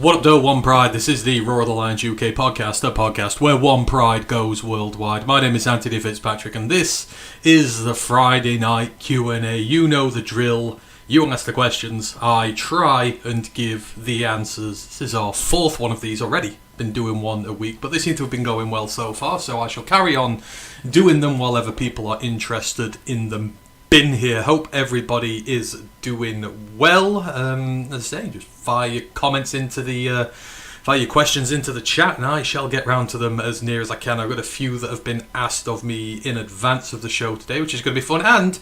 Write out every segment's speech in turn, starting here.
What up, though, One Pride? This is the Roar of the Lions UK podcast, the podcast where One Pride goes worldwide. My name is Antony Fitzpatrick, and this is the Friday night Q&A. You know the drill. You ask the questions, I try and give the answers. This is our fourth one of these already. Been doing one a week, but they seem to have been going well so far, so I shall carry on doing them while ever people are interested in them. Been here. Hope everybody is doing well. As I say, just fire your comments into the fire your questions into the chat, and I shall get round to them as near as I can. I've got a few that have been asked of me in advance of the show today, which is going to be fun. And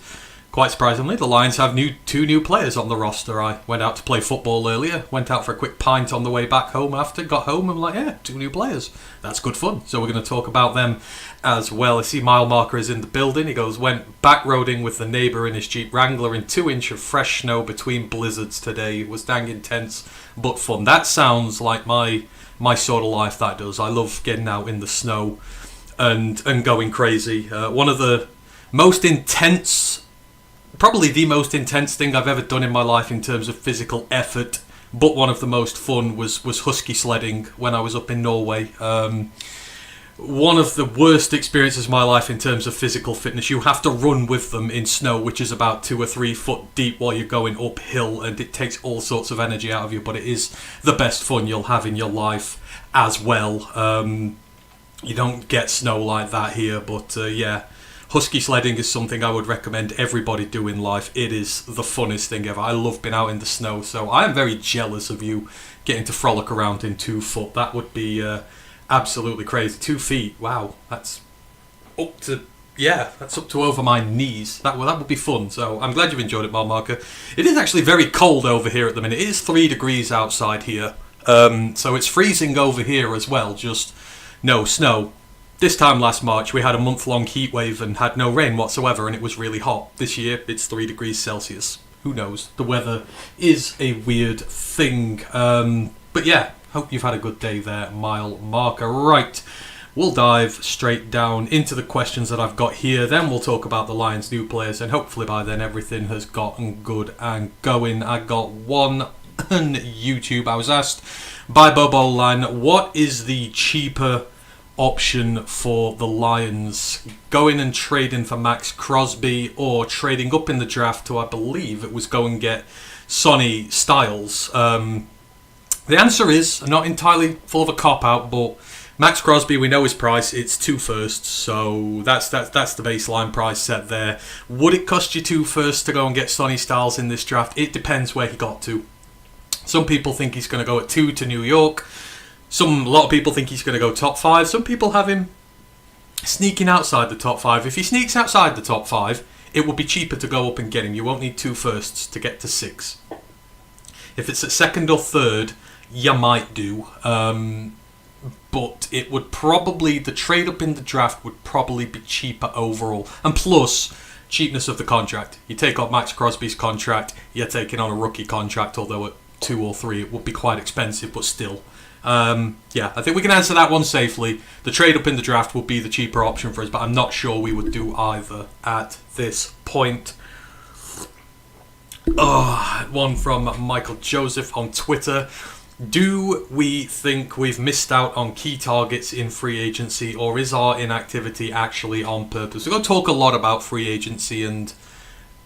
quite surprisingly, the Lions have two new players on the roster. I went out to play football earlier, went out for a quick pint on the way back home after, got home, and I'm like, yeah, two new players. That's good fun. So we're going to talk about them as well. I see Mile Marker is in the building. He goes, went backroading with the neighbour in his Jeep Wrangler in 2 inch of fresh snow between blizzards today. It was dang intense, but fun. That sounds like my sort of life, that does. I love getting out in the snow and going crazy. One of the most intense, probably the most intense thing I've ever done in my life in terms of physical effort, but one of the most fun was husky sledding when I was up in Norway. One of the worst experiences of my life in terms of physical fitness. You have to run with them in snow, which is about 2 or 3 foot deep while you're going uphill, and it takes all sorts of energy out of you, but it is the best fun you'll have in your life as well. You don't get snow like that here, but yeah. Husky sledding is something I would recommend everybody do in life. It is the funnest thing ever. I love being out in the snow, so I am very jealous of you getting to frolic around in 2 foot. That would be absolutely crazy. 2 feet, wow, that's up to over my knees. That would be fun. So I'm glad you've enjoyed it, Mile Marker. It is actually very cold over here at the minute. It is 3 degrees outside here, so it's freezing over here as well. Just no snow. This time last March, we had a month-long heat wave and had no rain whatsoever, and it was really hot. This year, it's 3 degrees Celsius. Who knows? The weather is a weird thing. But yeah, hope you've had a good day there, Mile Marker. Right, we'll dive straight down into the questions that I've got here. Then we'll talk about the Lions' new players, and hopefully by then everything has gotten good and going. I got one on YouTube. I was asked by Bobo Line, what is the cheaper option for the Lions, going and trading for Max Crosby or trading up in the draft to, I believe it was go and get Sonny Styles? The answer is not entirely full of a cop-out, but Max Crosby, we know his price, it's 2 firsts, so that's the baseline price set there. Would it cost you 2 firsts to go and get Sonny Styles in this draft? It depends where he got to. Some people think he's going to go at 2 to New York. A lot of people think he's going to go top 5. Some people have him sneaking outside the top 5. If he sneaks outside the top 5, it will be cheaper to go up and get him. You won't need 2 firsts to get to 6. If it's at 2nd or 3rd, you might do. But it would probably, the trade up in the draft would probably be cheaper overall. And plus, cheapness of the contract. You take on Max Crosby's contract, you're taking on a rookie contract, although at 2 or 3 it would be quite expensive, but still. Yeah, I think we can answer that one safely. The trade up in the draft would be the cheaper option for us, but I'm not sure we would do either at this point. One from Michael Joseph on Twitter. Do we think we've missed out on key targets in free agency, or is our inactivity actually on purpose? We're going to talk a lot about free agency and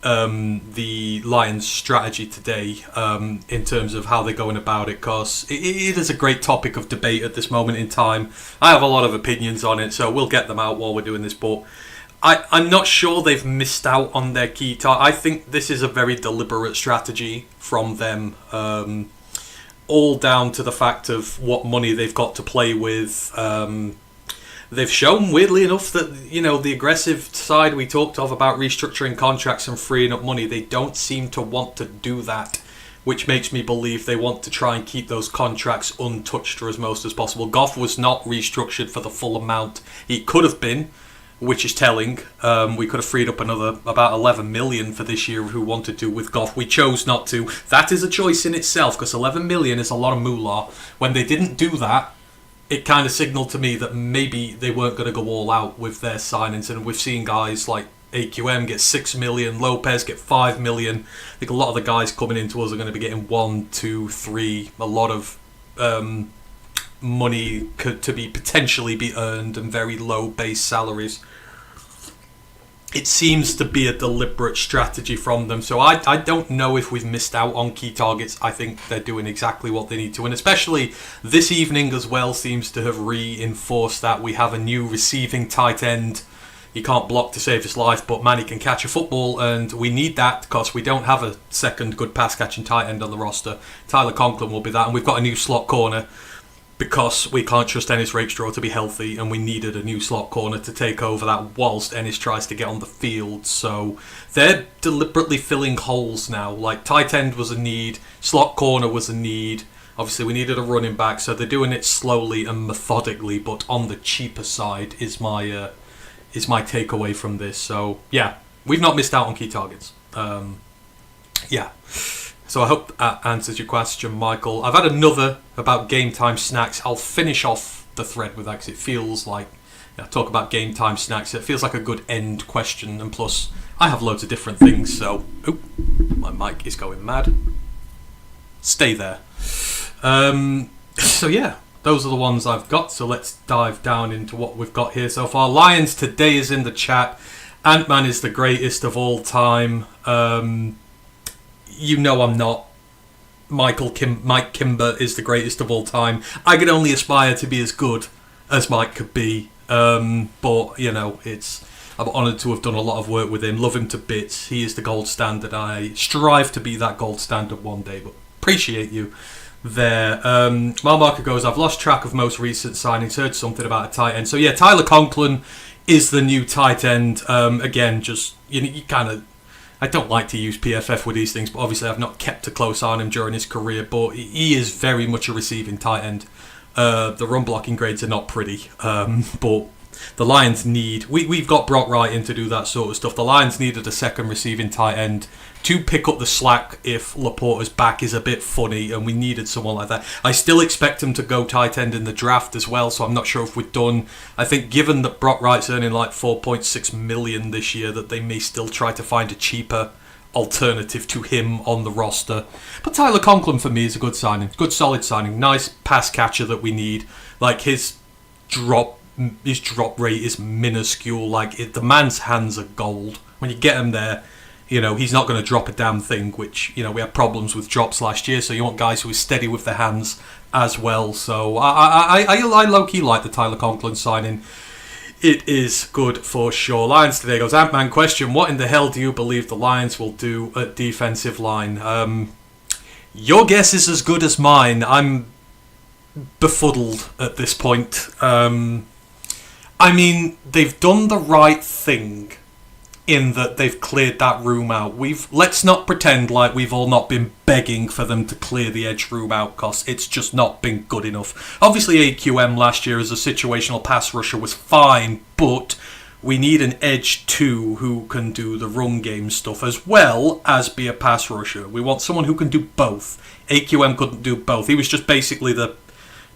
the Lions' strategy today in terms of how they're going about it, because it is a great topic of debate at this moment in time. I have a lot of opinions on it, so we'll get them out while we're doing this, but I'm not sure they've missed out on their key target. I think this is a very deliberate strategy from them, all down to the fact of what money they've got to play with. They've shown, weirdly enough, that, you know, the aggressive side we talked of about restructuring contracts and freeing up money, they don't seem to want to do that, which makes me believe they want to try and keep those contracts untouched or as most as possible. Goff was not restructured for the full amount he could have been, which is telling. We could have freed up another about 11 million for this year who wanted to with Goff. We chose not to. That is a choice in itself, because 11 million is a lot of moolah. When they didn't do that, it kind of signaled to me that maybe they weren't going to go all out with their signings, and we've seen guys like AQM get 6 million, Lopez get 5 million. I think a lot of the guys coming into us are going to be getting 1, 2, 3. A lot of money to be potentially be earned and very low base salaries. It seems to be a deliberate strategy from them. So I don't know if we've missed out on key targets. I think they're doing exactly what they need to. And especially this evening as well seems to have reinforced that. We have a new receiving tight end. He can't block to save his life, but man, he can catch a football. And we need that because we don't have a second good pass-catching tight end on the roster. Tyler Conklin will be that. And we've got a new slot corner, because we can't trust Ennis Rakestraw to be healthy, and we needed a new slot corner to take over that whilst Ennis tries to get on the field. So they're deliberately filling holes now. Like, tight end was a need, slot corner was a need. Obviously, we needed a running back, so they're doing it slowly and methodically, but on the cheaper side is my takeaway from this. So yeah, we've not missed out on key targets. Yeah. So I hope that answers your question, Michael. I've had another about game time snacks. I'll finish off the thread with that because it feels like, talk about game time snacks. It feels like a good end question. And plus, I have loads of different things. So, my mic is going mad. Stay there. So yeah, those are the ones I've got. So let's dive down into what we've got here so far. Lions Today is in the chat. Ant-Man is the greatest of all time. You know I'm not. Mike Kimber is the greatest of all time. I could only aspire to be as good as Mike could be. But, I'm honoured to have done a lot of work with him. Love him to bits. He is the gold standard. I strive to be that gold standard one day. But appreciate you there. Marmarker goes, I've lost track of most recent signings. Heard something about a tight end. So, yeah, Tyler Conklin is the new tight end. Again, just, you kind of... I don't like to use PFF with these things, but obviously I've not kept a close eye on him during his career, but he is very much a receiving tight end. The run blocking grades are not pretty, but the Lions need... We've got Brock Wright in to do that sort of stuff. The Lions needed a second receiving tight end to pick up the slack if Laporta's back is a bit funny, and we needed someone like that. I still expect him to go tight end in the draft as well, so I'm not sure if we're done. I think given that Brock Wright's earning like $4.6 million this year, that they may still try to find a cheaper alternative to him on the roster. But Tyler Conklin for me is a good signing, good solid signing, nice pass catcher that we need. Like his drop rate is minuscule. Like the man's hands are gold. When you get him there, he's not going to drop a damn thing, which, we had problems with drops last year, so you want guys who are steady with their hands as well. So I low-key like the Tyler Conklin signing. It is good for sure. Lions Today goes, Ant-Man question, what in the hell do you believe the Lions will do at defensive line? Your guess is as good as mine. I'm befuddled at this point. They've done the right thing in that they've cleared that room out. Let's not pretend like we've all not been begging for them to clear the edge room out, because it's just not been good enough. Obviously AQM last year as a situational pass rusher was fine, but we need an edge too who can do the run game stuff as well as be a pass rusher. We want someone who can do both. AQM couldn't do both. He was just basically the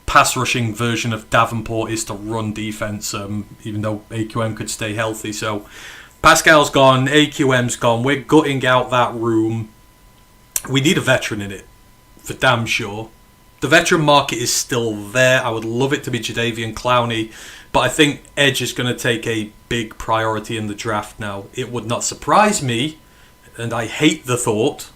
pass rushing version of Davenport is to run defense, even though AQM could stay healthy. So Pascal's gone, AQM's gone, we're gutting out that room. We need a veteran in it, for damn sure. The veteran market is still there. I would love it to be Jadeveon Clowney, but I think edge is going to take a big priority in the draft now. It would not surprise me, and I hate the thought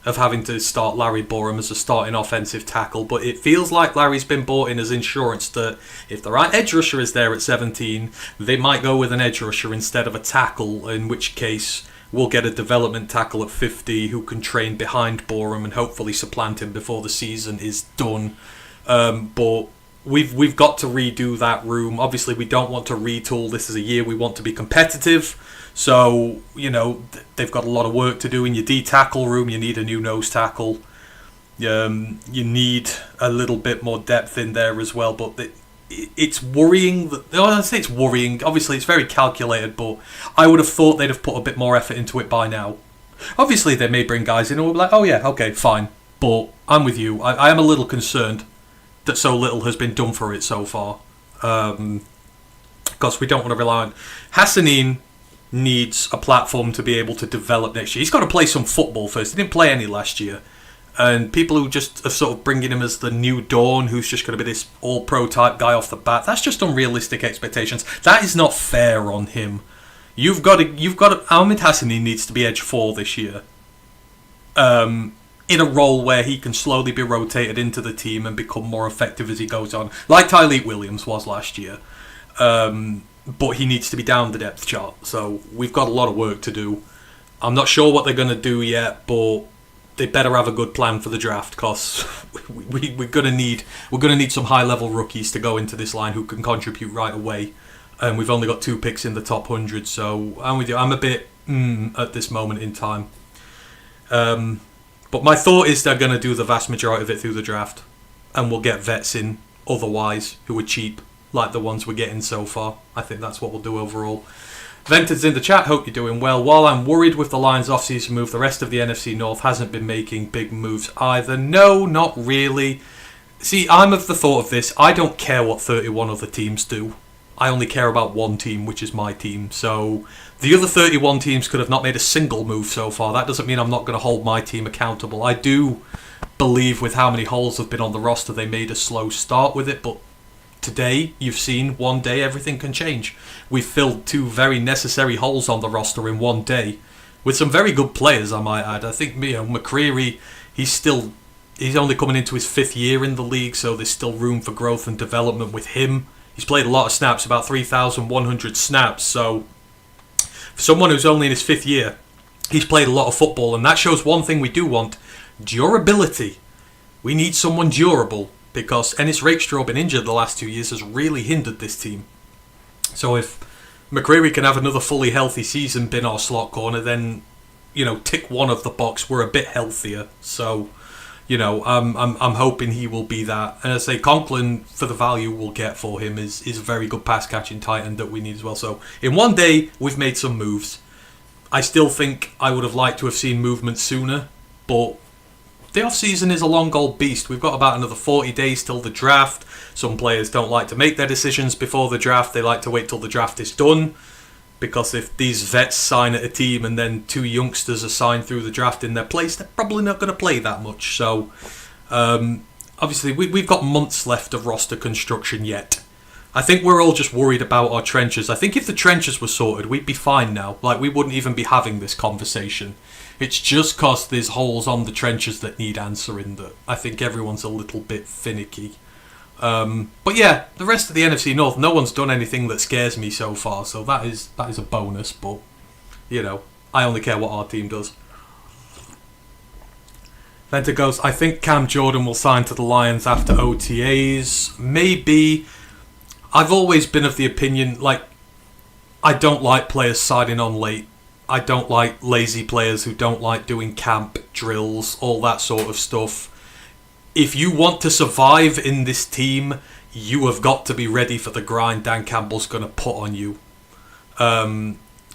of having to start Larry Borum as a starting offensive tackle, but it feels like Larry's been bought in as insurance that if the right edge rusher is there at 17, they might go with an edge rusher instead of a tackle, in which case we'll get a development tackle at 50 who can train behind Borum and hopefully supplant him before the season is done. But we've got to redo that room. Obviously, we don't want to retool. This is a year we want to be competitive. So, they've got a lot of work to do in your D-tackle room. You need a new nose tackle. You need a little bit more depth in there as well. But it's worrying. I say it's worrying. Obviously, it's very calculated, but I would have thought they'd have put a bit more effort into it by now. Obviously, they may bring guys in and we'll be like, oh yeah, okay, fine. But I'm with you. I am a little concerned that so little has been done for it so far. Because we don't want to rely on... Hassanin needs a platform to be able to develop next year. He's got to play some football first. He didn't play any last year. And people who just are sort of bringing him as the new Dawn, who's just going to be this all-pro type guy off the bat, that's just unrealistic expectations. That is not fair on him. Ahmed Hassani needs to be edge 4 this year. In a role where he can slowly be rotated into the team and become more effective as he goes on. Like Tyleik Williams was last year. But he needs to be down the depth chart. So we've got a lot of work to do. I'm not sure what they're going to do yet, but they better have a good plan for the draft, because we're gonna need some high level rookies to go into this line who can contribute right away. And we've only got 2 picks in the top 100, so I'm with you. I'm a bit at this moment in time. But my thought is they're going to do the vast majority of it through the draft, and we'll get vets in otherwise who are cheap, like the ones we're getting so far. I think that's what we'll do overall. Venter's in the chat, hope you're doing well. While I'm worried with the Lions off-season move, the rest of the NFC North hasn't been making big moves either. No, not really. See, I'm of the thought of this, I don't care what 31 other teams do. I only care about one team, which is my team. So the other 31 teams could have not made a single move so far. That doesn't mean I'm not going to hold my team accountable. I do believe with how many holes have been on the roster, they made a slow start with it. But today, you've seen, one day everything can change. We've filled 2 very necessary holes on the roster in one day. With some very good players, I might add. I think McCreary, he's only coming into his 5th year in the league, so there's still room for growth and development with him. He's played a lot of snaps, about 3,100 snaps, so for someone who's only in his 5th year, he's played a lot of football, and that shows one thing we do want: durability. We need someone durable, because Ennis Rakestraw, been injured the last 2 years, has really hindered this team. So if McCreary can have another fully healthy season, bin our slot corner, then, tick one of the box, we're a bit healthier. So, I'm hoping he will be that. And I say Conklin, for the value we'll get for him, is a very good pass catching tight end that we need as well. So in one day, we've made some moves. I still think I would have liked to have seen movement sooner, but the off-season is a long old beast. We've got about another 40 days till the draft. Some players don't like to make their decisions before the draft. They like to wait till the draft is done, because if these vets sign at a team and then 2 youngsters are signed through the draft in their place, they're probably not going to play that much. So, obviously, we've got months left of roster construction yet. I think we're all just worried about our trenches. I think if the trenches were sorted, we'd be fine now. Like, we wouldn't even be having this conversation. It's just because there's holes on the trenches that need answering that I think everyone's a little bit finicky. But yeah, the rest of the NFC North, no one's done anything that scares me so far, so that is a bonus, but, I only care what our team does. Venter goes, I think Cam Jordan will sign to the Lions after OTAs. Maybe. I've always been of the opinion, I don't like players signing on late. I don't like lazy players who don't like doing camp, drills, all that sort of stuff. If you want to survive in this team, you have got to be ready for the grind Dan Campbell's going to put on you.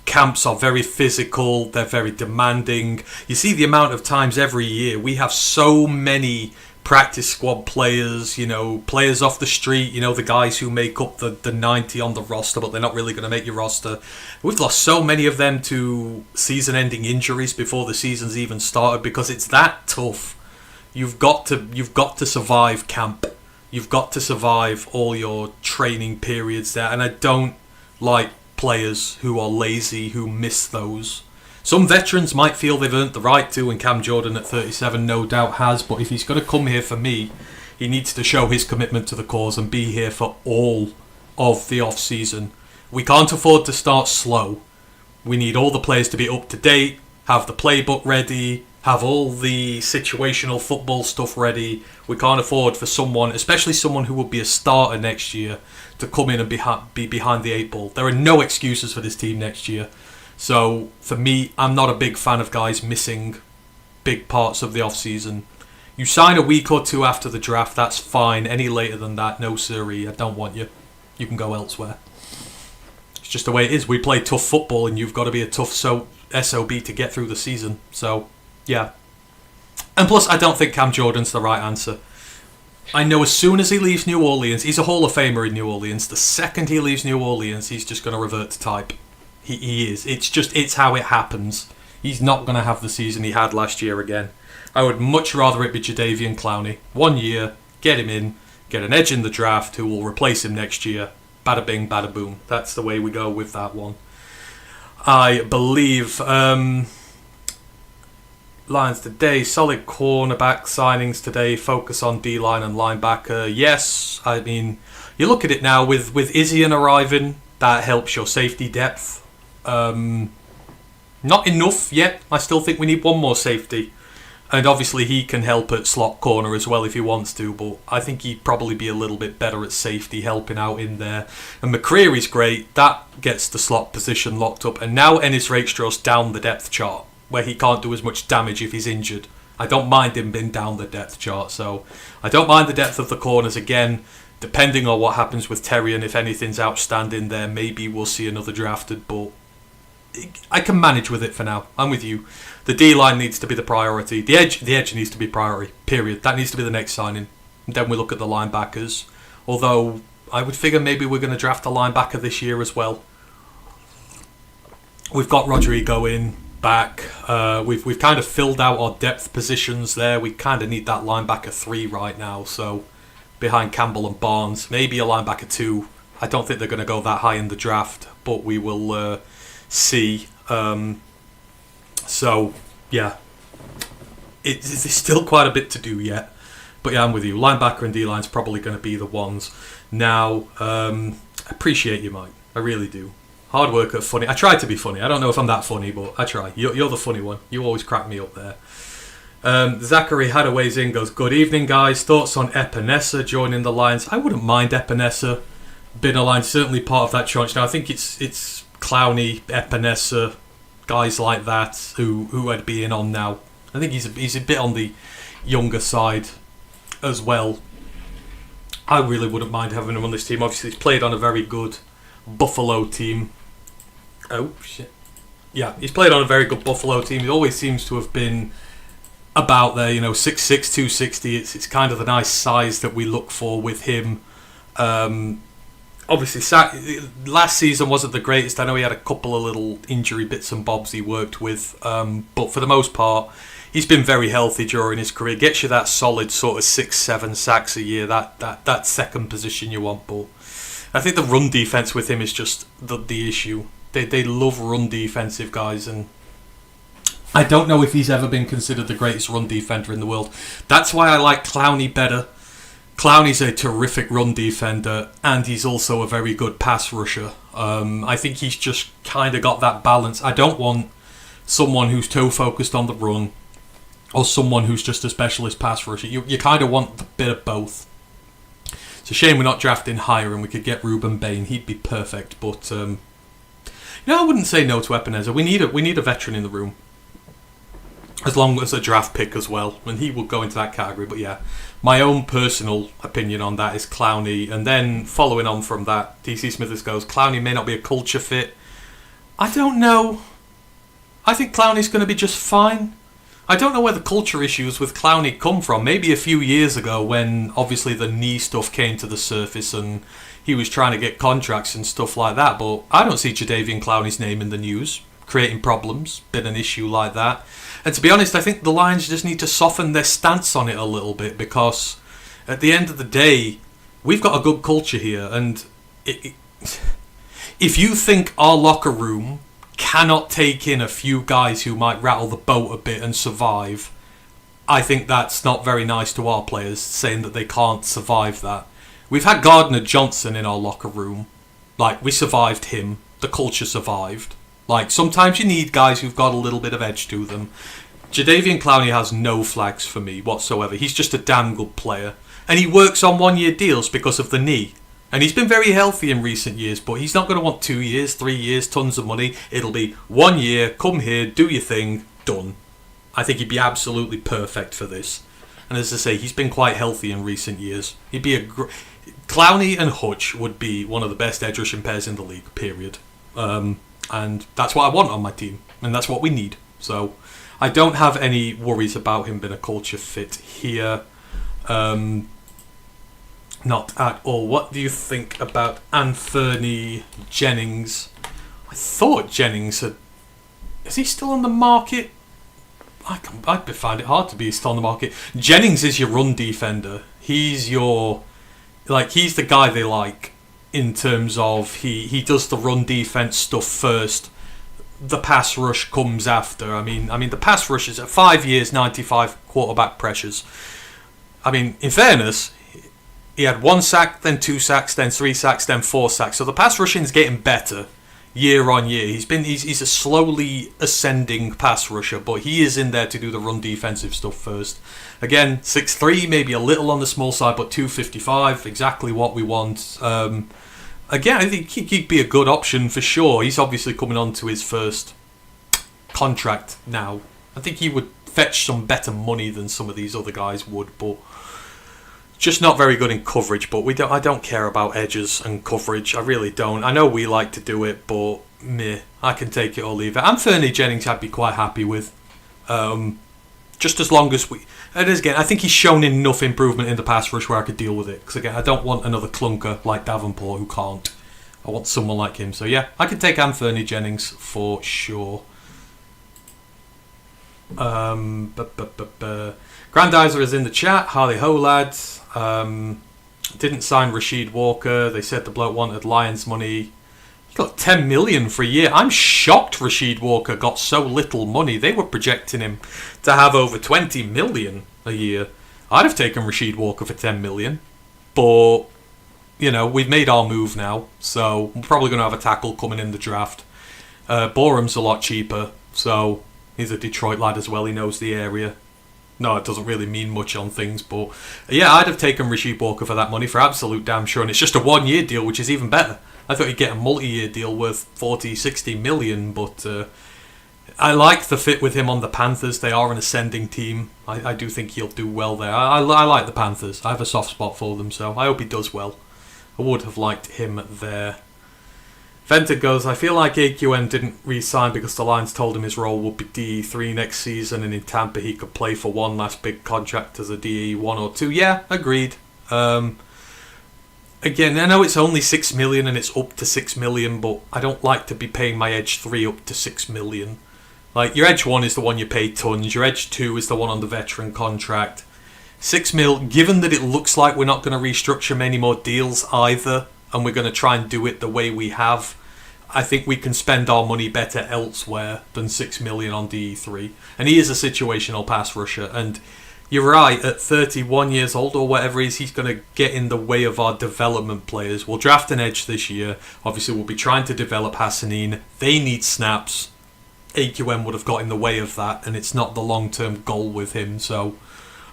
Camps are very physical, they're very demanding. You see the amount of times every year we have so many practice squad players, players off the street, the guys who make up the 90 on the roster, but they're not really going to make your roster. We've lost so many of them to season-ending injuries before the season's even started, because it's that tough. You've got to survive camp. You've got to survive all your training periods there, and I don't like players who are lazy, who miss those. Some veterans might feel they've earned the right to, and Cam Jordan at 37 no doubt has, but if he's going to come here for me, he needs to show his commitment to the cause and be here for all of the off-season. We can't afford to start slow. We need all the players to be up to date, have the playbook ready, have all the situational football stuff ready. We can't afford for someone, especially someone who will be a starter next year, to come in and be behind the 8 ball. There are no excuses for this team next year. So, for me, I'm not a big fan of guys missing big parts of the off-season. You sign a week or 2 after the draft, that's fine. Any later than that, no siree, I don't want you. You can go elsewhere. It's just the way it is. We play tough football, and you've got to be a tough SOB to get through the season. So, yeah. And plus, I don't think Cam Jordan's the right answer. I know as soon as he leaves New Orleans, he's a Hall of Famer in New Orleans. The second he leaves New Orleans, he's just going to revert to type. He is. It's how it happens. He's not going to have the season he had last year again. I would much rather it be Jadeveon Clowney. 1 year, get him in, get an edge in the draft who will replace him next year. Bada bing, bada boom. That's the way we go with that one. I believe Lions today, solid cornerback signings today, focus on D-line and linebacker. Yes, I mean, you look at it now with Izzian arriving, that helps your safety depth. Not enough yet. I still think we need one more safety. And obviously he can help at slot corner as well if he wants to, but I think he'd probably be a little bit better at safety, helping out in there. And McCreary's great. That gets the slot position locked up. And now Ennis Rakestraw's down the depth chart, where he can't do as much damage if he's injured. I don't mind him being down the depth chart, so I don't mind the depth of the corners. Again, depending on what happens with Terry and if anything's outstanding there, maybe we'll see another drafted, but I can manage with it for now. I'm with you. The D-line needs to be the priority. The edge needs to be priority, period. That needs to be the next signing. And then we look at the linebackers. Although, I would figure maybe we're going to draft a linebacker this year as well. We've got Rodrigo in, back. We've kind of filled out our depth positions there. We kind of need that linebacker 3 right now. So, behind Campbell and Barnes. Maybe a linebacker 2. I don't think they're going to go that high in the draft. But we will see. So, yeah, there's still quite a bit to do yet. But yeah, I'm with you. Linebacker and D-line's probably going to be the ones. Now, I appreciate you, Mike. I really do. Hard work at funny. I try to be funny. I don't know if I'm that funny, but I try. You're the funny one. You always crack me up there. Zachary Hadaway's in goes, good evening, guys. Thoughts on Epinesa joining the Lions? I wouldn't mind Epinesa being a Lion, certainly part of that tranche. Now, I think it's Clowney, Epinesa, guys like that who I'd be in on now. I think he's a bit on the younger side as well. I really wouldn't mind having him on this team. Obviously, he's played on a very good Buffalo team. Oh, shit. Yeah, he's played on a very good Buffalo team. He always seems to have been about there, 6'6", 260. It's kind of the nice size that we look for with him. Obviously, last season wasn't the greatest. I know he had a couple of little injury bits and bobs he worked with. But for the most part, he's been very healthy during his career. Gets you that solid sort of 6-7 sacks a year. That second position you want. But I think the run defense with him is just the issue. They love run defensive guys, and I don't know if he's ever been considered the greatest run defender in the world. That's why I like Clowney better. Clowney's a terrific run defender, and he's also a very good pass rusher. I think he's just kind of got that balance. I don't want someone who's too focused on the run or someone who's just a specialist pass rusher. You kind of want a bit of both. It's a shame we're not drafting higher and we could get Ruben Bain. He'd be perfect, but I wouldn't say no to Epinesa. We need a veteran in the room. As long as a draft pick as well, and he will go into that category. But yeah, my own personal opinion on that is Clowney. And then following on from that, DC Smithers goes, Clowney may not be a culture fit. I don't know. I think Clowney's going to be just fine. I don't know where the culture issues with Clowney come from. Maybe a few years ago when obviously the knee stuff came to the surface and he was trying to get contracts and stuff like that. But I don't see Jadeveon Clowney's name in the news, creating problems, been an issue like that. And to be honest, I think the Lions just need to soften their stance on it a little bit, because at the end of the day, we've got a good culture here. And if you think our locker room cannot take in a few guys who might rattle the boat a bit and survive, I think that's not very nice to our players, saying that they can't survive that. We've had Gardner Johnson in our locker room. Like, we survived him. The culture survived. Like, sometimes you need guys who've got a little bit of edge to them. Jadeveon Clowney has no flags for me whatsoever. He's just a damn good player. And he works on 1-year deals because of the knee. And he's been very healthy in recent years, but he's not going to want 2 years, 3 years, tons of money. It'll be 1 year, come here, do your thing, done. I think he'd be absolutely perfect for this. And as I say, he's been quite healthy in recent years. He'd be Clowney and Hutch would be one of the best edge rushing pairs in the league, period. And that's what I want on my team, and that's what we need. So I don't have any worries about him being a culture fit here. Not at all. What do you think about Anthony Jennings? I thought Jennings had Is he still on the market? I find it hard to be still on the market. Jennings is your run defender. He's your... he's the guy they like in terms of he does the run defense stuff first. The pass rush comes after. I mean, the pass rush is at 5 years, 95 quarterback pressures. I mean, in fairness, he had 1 sack, then 2 sacks, then 3 sacks, then 4 sacks. So the pass rushing's getting better year on year. He's a slowly ascending pass rusher, but he is in there to do the run defensive stuff first. Again, 6'3", maybe a little on the small side, but 255, exactly what we want. Again, I think he'd be a good option for sure. He's obviously coming on to his first contract now. I think he would fetch some better money than some of these other guys would, but just not very good in coverage. But I don't care about edges and coverage. I really don't. I know we like to do it, but meh, I can take it or leave it. Antony Jennings I'd be quite happy with. Just as long as we... And again, I think he's shown enough improvement in the pass rush where I could deal with it. Because again, I don't want another clunker like Davenport who can't. I want someone like him. So yeah, I could take Antony Jennings for sure. Grandizer is in the chat. Harley ho lads. Didn't sign Rashid Walker. They said the bloke wanted Lions money. He got 10 million for a year. I'm shocked Rashid Walker got so little money. They were projecting him to have over 20 million a year. I'd have taken Rashid Walker for 10 million. But, we've made our move now. So we're probably going to have a tackle coming in the draft. Boreham's a lot cheaper. So he's a Detroit lad as well. He knows the area. No, it doesn't really mean much on things. But yeah, I'd have taken Rashid Walker for that money for absolute damn sure. And it's just a 1 year deal, which is even better. I thought he'd get a multi-year deal worth 40, 60 million, but I like the fit with him on the Panthers. They are an ascending team. I do think he'll do well there. I like the Panthers. I have a soft spot for them, so I hope he does well. I would have liked him there. Venter goes, I feel like AQM didn't re-sign because the Lions told him his role would be DE3 next season, and in Tampa he could play for one last big contract as a DE1 or 2. Yeah, agreed. Again, I know it's only 6 million and it's up to 6 million, but I don't like to be paying my Edge 3 up to 6 million. Your Edge 1 is the one you pay tons, your Edge 2 is the one on the veteran contract. 6 mil, given that it looks like we're not going to restructure many more deals either, and we're going to try and do it the way we have, I think we can spend our money better elsewhere than 6 million on DE3. And he is a situational pass rusher, and you're right, at 31 years old or whatever he is, he's going to get in the way of our development players. We'll draft an edge this year. Obviously, we'll be trying to develop Hassanin. They need snaps. AQM would have got in the way of that, and it's not the long-term goal with him. So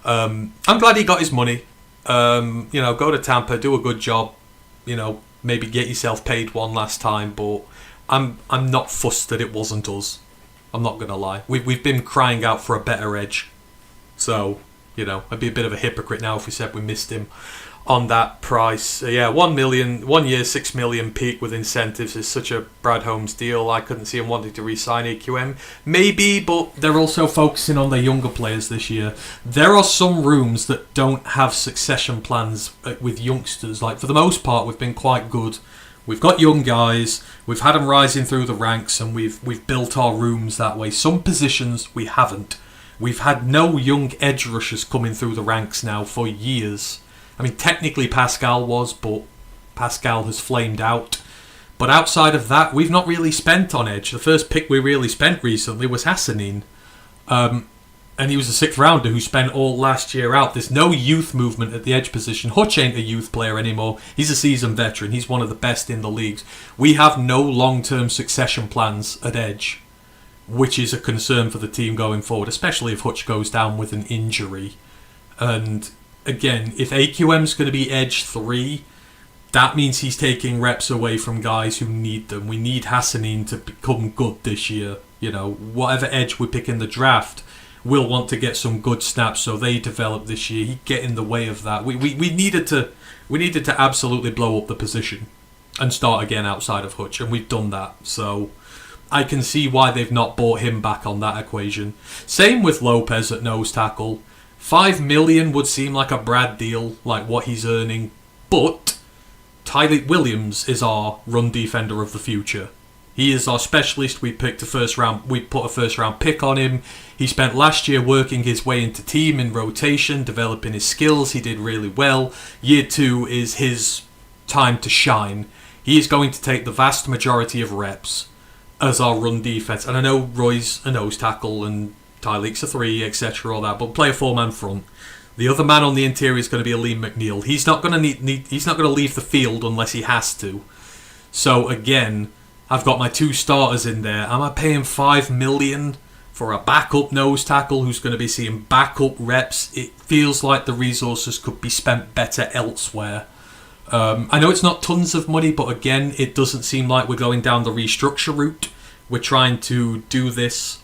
I'm glad he got his money. Go to Tampa, do a good job. Maybe get yourself paid one last time. But I'm not fussed that it wasn't us. I'm not going to lie. We've been crying out for a better edge. So, I'd be a bit of a hypocrite now if we said we missed him on that price. Yeah, 1 million, 1 year, 6 million peak with incentives is such a Brad Holmes deal. I couldn't see him wanting to re-sign AQM. Maybe, but they're also focusing on their younger players this year. There are some rooms that don't have succession plans with youngsters. For the most part, we've been quite good. We've got young guys, we've had them rising through the ranks, and we've built our rooms that way. Some positions we haven't. We've had no young edge rushers coming through the ranks now for years. I mean, technically Pascal was, but Pascal has flamed out. But outside of that, we've not really spent on edge. The first pick we really spent recently was Hassanin. And he was a 6th rounder who spent all last year out. There's no youth movement at the edge position. Hutch ain't a youth player anymore. He's a seasoned veteran. He's one of the best in the leagues. We have no long-term succession plans at edge, which is a concern for the team going forward, especially if Hutch goes down with an injury. And again, if AQM's going to be edge 3, that means he's taking reps away from guys who need them. We need Hassanin to become good this year. Whatever edge we pick in the draft, we'll want to get some good snaps so they develop this year. He'd get in the way of that. We needed to absolutely blow up the position and start again outside of Hutch, and we've done that. So I can see why they've not bought him back on that equation. Same with Lopez at nose tackle. 5 million would seem like a Brad deal, like what he's earning. But Tyreek Williams is our run defender of the future. He is our specialist. We put a first round pick on him. He spent last year working his way into team in rotation, developing his skills. He did really well. Year 2 is his time to shine. He is going to take the vast majority of reps as our run defense. And I know Roy's a nose tackle and Tyleek's a 3, etc. all that, but play a 4-man front. The other man on the interior is going to be Aleem McNeil. He's not going to leave the field unless he has to. So again, I've got my 2 starters in there. Am I paying $5 million for a backup nose tackle who's going to be seeing backup reps? It feels like the resources could be spent better elsewhere. I know it's not tons of money, but again, it doesn't seem like we're going down the restructure route. We're trying to do this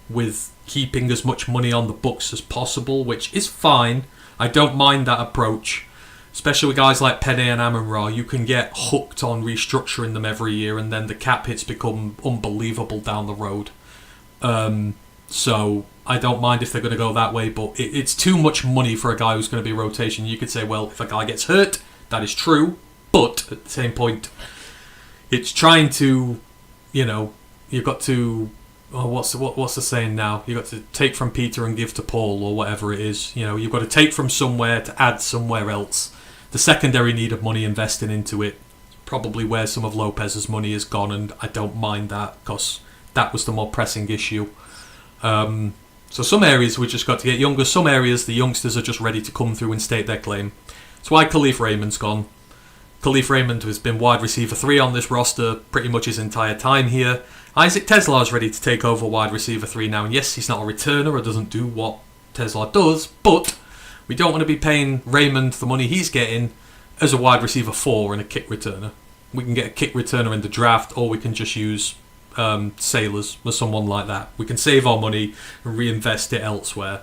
with keeping as much money on the books as possible, which is fine. I don't mind that approach. Especially with guys like Penny and Amon-Ra, you can get hooked on restructuring them every year, and then the cap hits become unbelievable down the road. So I don't mind if they're going to go that way, but it's too much money for a guy who's going to be rotation. You could say, well, if a guy gets hurt, that is true, but at the same point, it's trying to, you've got to. Oh, what's the saying now? You've got to take from Peter and give to Paul, or whatever it is. You've got to take from somewhere to add somewhere else. The secondary need of money investing into it, probably where some of Lopez's money has gone, and I don't mind that because that was the more pressing issue. So some areas we just got to get younger. Some areas the youngsters are just ready to come through and state their claim. That's why Khalif Raymond's gone. Khalif Raymond has been wide receiver 3 on this roster pretty much his entire time here. Isaac Teslar's ready to take over wide receiver 3 now. And yes, he's not a returner or doesn't do what Teslar does, but we don't want to be paying Raymond the money he's getting as a wide receiver 4 and a kick returner. We can get a kick returner in the draft, or we can just use Sailors or someone like that. We can save our money and reinvest it elsewhere.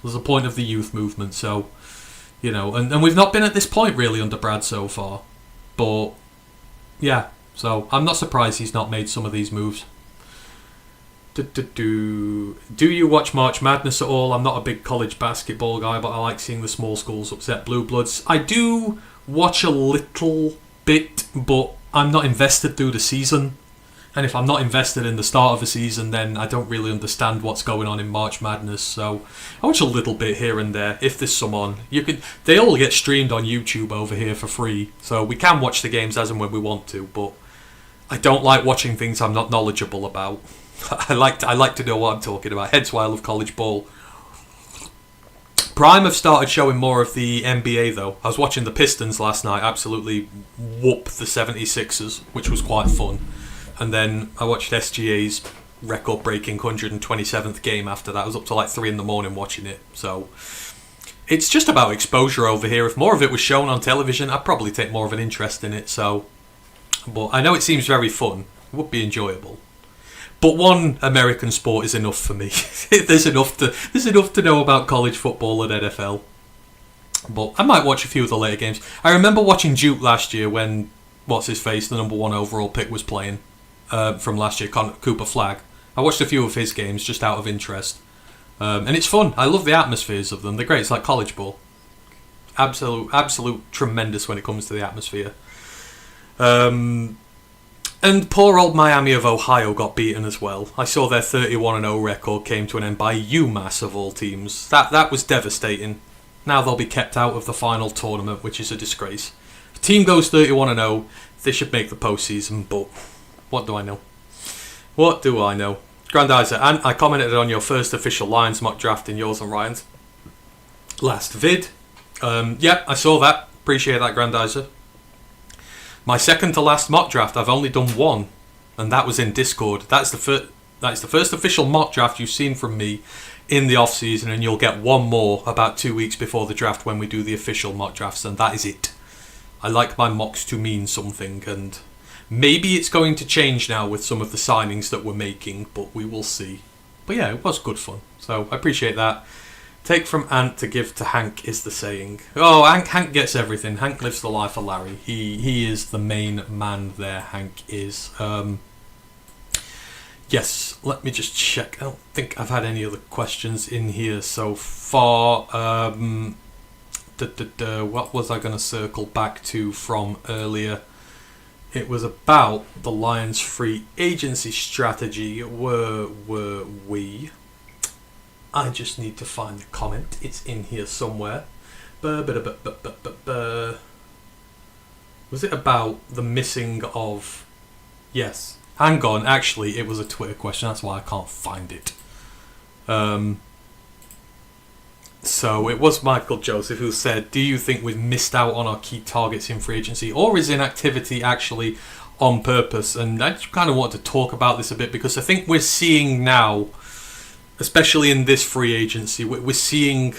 There's a point of the youth movement, so, and we've not been at this point really under Brad so far. But, yeah, so I'm not surprised he's not made some of these moves. Do you watch March Madness at all? I'm not a big college basketball guy, but I like seeing the small schools upset blue bloods. I do watch a little bit, but I'm not invested through the season. And if I'm not invested in the start of the season, then I don't really understand what's going on in March Madness. So I watch a little bit here and there. If there's some on, they all get streamed on YouTube over here for free, so we can watch the games as and when we want to. But I don't like watching things I'm not knowledgeable about. I like to know what I'm talking about. Hence why I love college ball. Prime have started showing more of the NBA though. I was watching the Pistons last night absolutely whoop the 76ers, which was quite fun. And then I watched SGA's record-breaking 127th game after that. I was up to like 3 a.m. watching it. So it's just about exposure over here. If more of it was shown on television, I'd probably take more of an interest in it. So, but I know it seems very fun. It would be enjoyable. But one American sport is enough for me. There's enough to know about college football and NFL. But I might watch a few of the later games. I remember watching Duke last year when what's-his-face, the number 1 overall pick, was playing. From last year, Cooper Flagg. I watched a few of his games just out of interest. And it's fun. I love the atmospheres of them. They're great. It's like college ball. Absolute tremendous when it comes to the atmosphere. And poor old Miami of Ohio got beaten as well. I saw their 31-0 record came to an end by UMass of all teams. That was devastating. Now they'll be kept out of the final tournament, which is a disgrace. If a team goes 31-0, they should make the postseason, but what do I know? What do I know? Grandizer, and I commented on your first official Lions mock draft in yours and Ryan's last vid. Yeah, I saw that. Appreciate that, Grandizer. My second to last mock draft, I've only done one, and that was in Discord. That's the first official mock draft you've seen from me in the off season, and you'll get one more about 2 weeks before the draft when we do the official mock drafts, and that is it. I like my mocks to mean something, and maybe it's going to change now with some of the signings that we're making, but we will see. But yeah, it was good fun, so I appreciate that. Take from Ant to give to Hank is the saying. Oh, Hank gets everything. Hank lives the life of Larry. He is the main man there, Hank is. Yes, let me just check. I don't think I've had any other questions in here so far. What was I going to circle back to from earlier? It was about the Lions' free agency strategy. Were we? I just need to find the comment. It's in here somewhere. Was it about the missing of... Yes. Hang on, actually, it was a Twitter question. That's why I can't find it. So it was Michael Joseph who said, do you think we've missed out on our key targets in free agency, or is inactivity actually on purpose? And I kind of want to talk about this a bit, because I think we're seeing now, especially in this free agency, we're seeing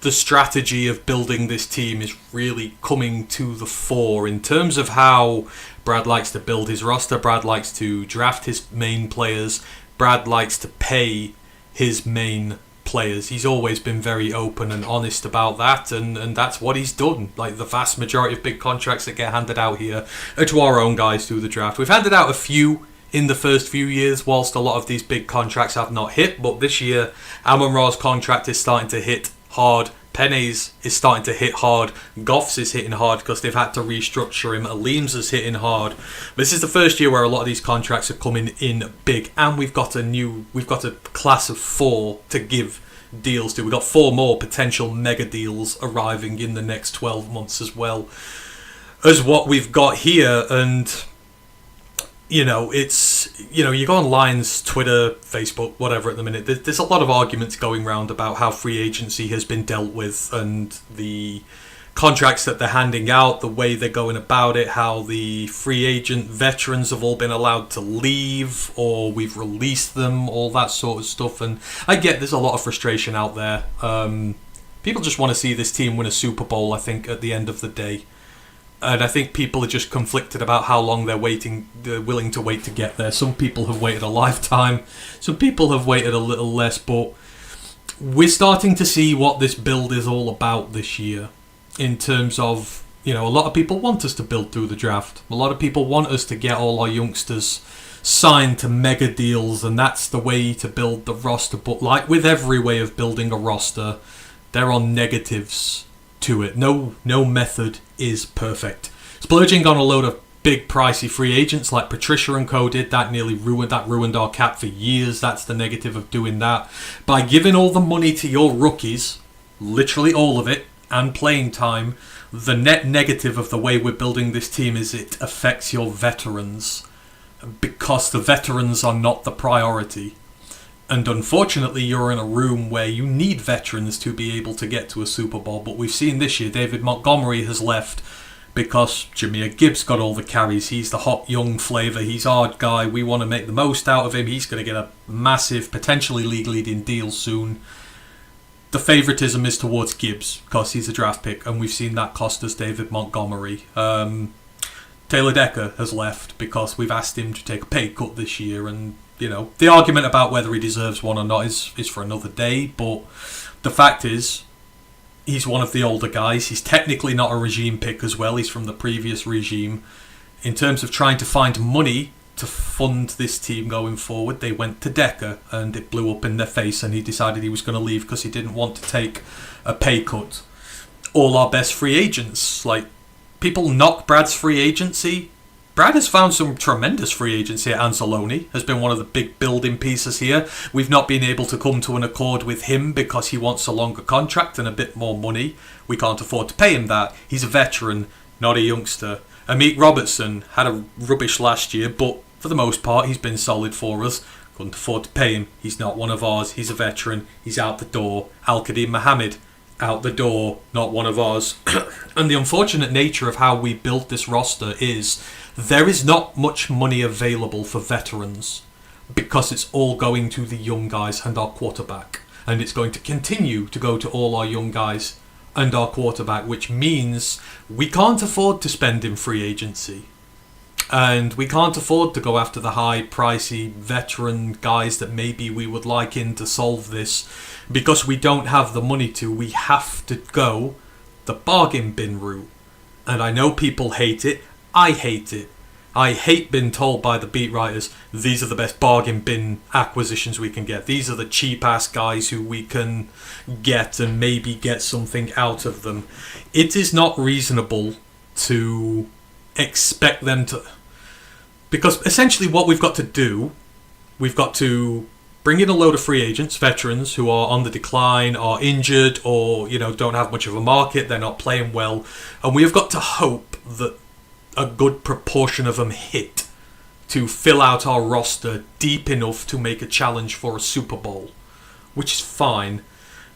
the strategy of building this team is really coming to the fore in terms of how Brad likes to build his roster. Brad likes to draft his main players. Brad likes to pay his main players. He's always been very open and honest about that, and that's what he's done. Like, the vast majority of big contracts that get handed out here are to our own guys through the draft. We've handed out a few in the first few years, whilst a lot of these big contracts have not hit, but this year Amon-Ra's contract is starting to hit hard. Penny's is starting to hit hard. Goff's is hitting hard because they've had to restructure him. Aleem's is hitting hard. But this is the first year where a lot of these contracts are coming in big, and we've got a class of 4 to give deals to. We've got 4 more potential mega deals arriving in the next 12 months as well as what we've got here. And you know, you go on Lions, Twitter, Facebook, whatever at the minute, there's a lot of arguments going around about how free agency has been dealt with and the contracts that they're handing out, the way they're going about it, how the free agent veterans have all been allowed to leave or we've released them, all that sort of stuff. And I get there's a lot of frustration out there. People just want to see this team win a Super Bowl, I think, at the end of the day. And I think people are just conflicted about how long they're willing to wait to get there. Some people have waited a lifetime. Some people have waited a little less. But we're starting to see what this build is all about this year. In terms of, a lot of people want us to build through the draft. A lot of people want us to get all our youngsters signed to mega deals. And that's the way to build the roster. But like with every way of building a roster, there are negatives to it. No method is perfect. Splurging on a load of big pricey free agents like Patricia and co did, that ruined our cap for years. That's the negative of doing that. By giving all the money to your rookies, literally all of it, and playing time, the net negative of the way we're building this team is it affects your veterans, because the veterans are not the priority. And unfortunately, you're in a room where you need veterans to be able to get to a Super Bowl. But we've seen this year, David Montgomery has left because Jahmyr Gibbs got all the carries. He's the hot young flavour. He's our guy. We want to make the most out of him. He's going to get a massive, potentially league-leading deal soon. The favouritism is towards Gibbs because he's a draft pick, and we've seen that cost us David Montgomery. Taylor Decker has left because we've asked him to take a pay cut this year, and the argument about whether he deserves one or not is for another day, but the fact is, he's one of the older guys. He's technically not a regime pick as well. He's from the previous regime. In terms of trying to find money to fund this team going forward, they went to Decker, and it blew up in their face, and he decided he was going to leave because he didn't want to take a pay cut. All our best free agents, people knock Brad's free agency. Brad has found some tremendous free agency at Anzalone, has been one of the big building pieces here. We've not been able to come to an accord with him because he wants a longer contract and a bit more money. We can't afford to pay him that. He's a veteran, not a youngster. Amit Robertson had a rubbish last year, but for the most part he's been solid for us. Couldn't afford to pay him. He's not one of ours. He's a veteran. He's out the door. Al-Qadim Mohammed, out the door, not one of ours. And the unfortunate nature of how we built this roster is there is not much money available for veterans because it's all going to the young guys and our quarterback. And it's going to continue to go to all our young guys and our quarterback, which means we can't afford to spend in free agency. And we can't afford to go after the high, pricey veteran guys that maybe we would like in to solve this because we don't have the money to. We have to go the bargain bin route. And I know people hate it. I hate it. I hate being told by the beat writers, these are the best bargain bin acquisitions we can get. These are the cheap-ass guys who we can get and maybe get something out of them. It is not reasonable to expect them to... Because essentially what we've got to do, we've got to bring in a load of free agents, veterans who are on the decline, are injured, or, don't have much of a market, they're not playing well. And we've got to hope that a good proportion of them hit to fill out our roster deep enough to make a challenge for a Super Bowl, which is fine.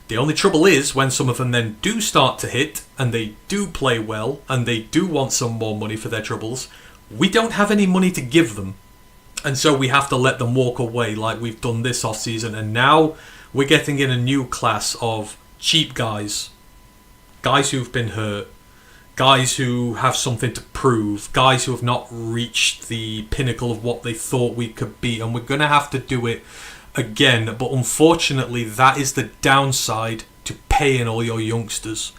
The only trouble is when some of them then do start to hit, and they do play well, and they do want some more money for their troubles, we don't have any money to give them. And so we have to let them walk away like we've done this off-season. And now we're getting in a new class of cheap guys. Guys who've been hurt. Guys who have something to prove. Guys who have not reached the pinnacle of what they thought we could be. And we're going to have to do it again. But unfortunately, that is the downside to paying all your youngsters.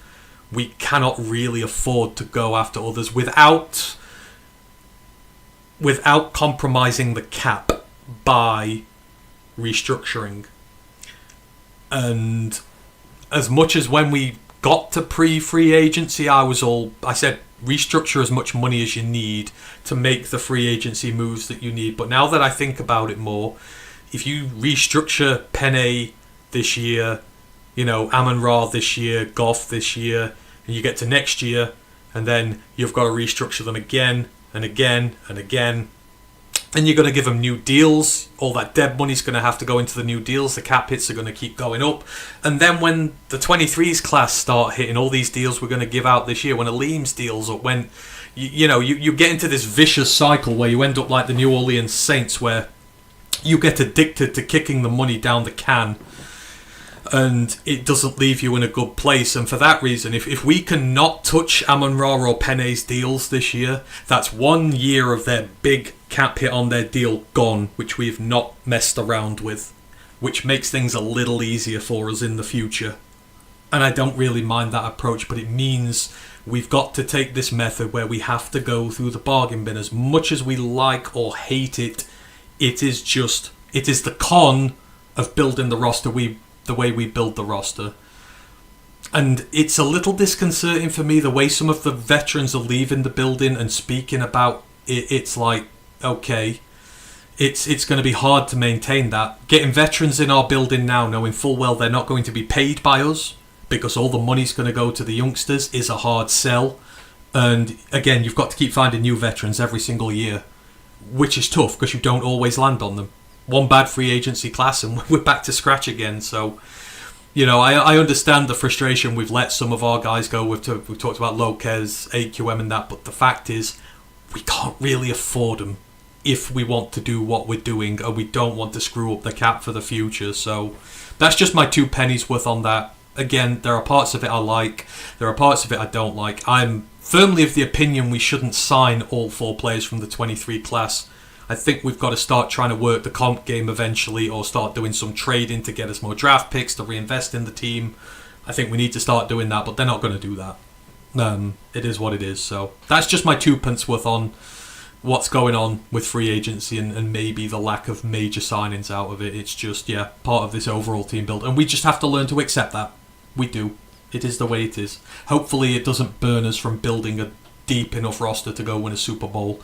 We cannot really afford to go after others without compromising the cap by restructuring. And as much as when we got to pre-free agency, I said restructure as much money as you need to make the free agency moves that you need. But now that I think about it more, if you restructure Penne this year, Amon-Ra this year, Goff this year, and you get to next year, and then you've got to restructure them again, and again, and again. And you're going to give them new deals. All that dead money's going to have to go into the new deals. The cap hits are going to keep going up. And then when the 23s class start hitting, all these deals we're going to give out this year, when Aleem's deals up, when you get into this vicious cycle where you end up like the New Orleans Saints, where you get addicted to kicking the money down the can. And it doesn't leave you in a good place. And for that reason, if we cannot touch Amon-Ra or Penne's deals this year, that's 1 year of their big cap hit on their deal gone, which we've not messed around with, which makes things a little easier for us in the future. And I don't really mind that approach, but it means we've got to take this method where we have to go through the bargain bin. As much as we like or hate it, it is the con of building the roster the way we build the roster. And it's a little disconcerting for me the way some of the veterans are leaving the building and speaking about it. It's like, okay, it's going to be hard to maintain that. Getting veterans in our building now, knowing full well they're not going to be paid by us because all the money's going to go to the youngsters, is a hard sell. And again, you've got to keep finding new veterans every single year, which is tough because you don't always land on them. One bad free agency class and we're back to scratch again. So, I understand the frustration. We've let some of our guys go. We've talked about Lopez, AQM and that, but the fact is we can't really afford them if we want to do what we're doing, and we don't want to screw up the cap for the future. So that's just my 2 pennies worth on that. Again, there are parts of it I like, there are parts of it I don't like. I'm firmly of the opinion we shouldn't sign all 4 players from the 23 class. I think we've got to start trying to work the comp game eventually, or start doing some trading to get us more draft picks to reinvest in the team. I think we need to start doing that, but they're not going to do that. It is what it is. So that's just my 2 pence worth on what's going on with free agency and maybe the lack of major signings out of it. It's just, part of this overall team build. And we just have to learn to accept that. We do. It is the way it is. Hopefully it doesn't burn us from building a deep enough roster to go win a Super Bowl.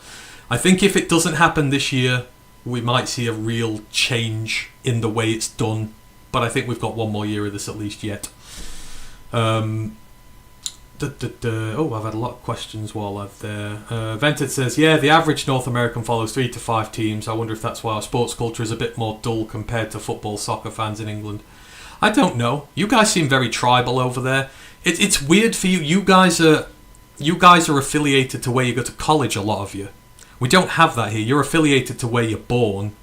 I think if it doesn't happen this year, we might see a real change in the way it's done. But I think we've got 1 more year of this at least yet. Oh, I've had a lot of questions while I've there. Vented says, the average North American follows 3 to 5 teams. I wonder if that's why our sports culture is a bit more dull compared to football, soccer fans in England. I don't know. You guys seem very tribal over there. It's weird for you. You guys are affiliated to where you go to college, a lot of you. We don't have that here. You're affiliated to where you're born.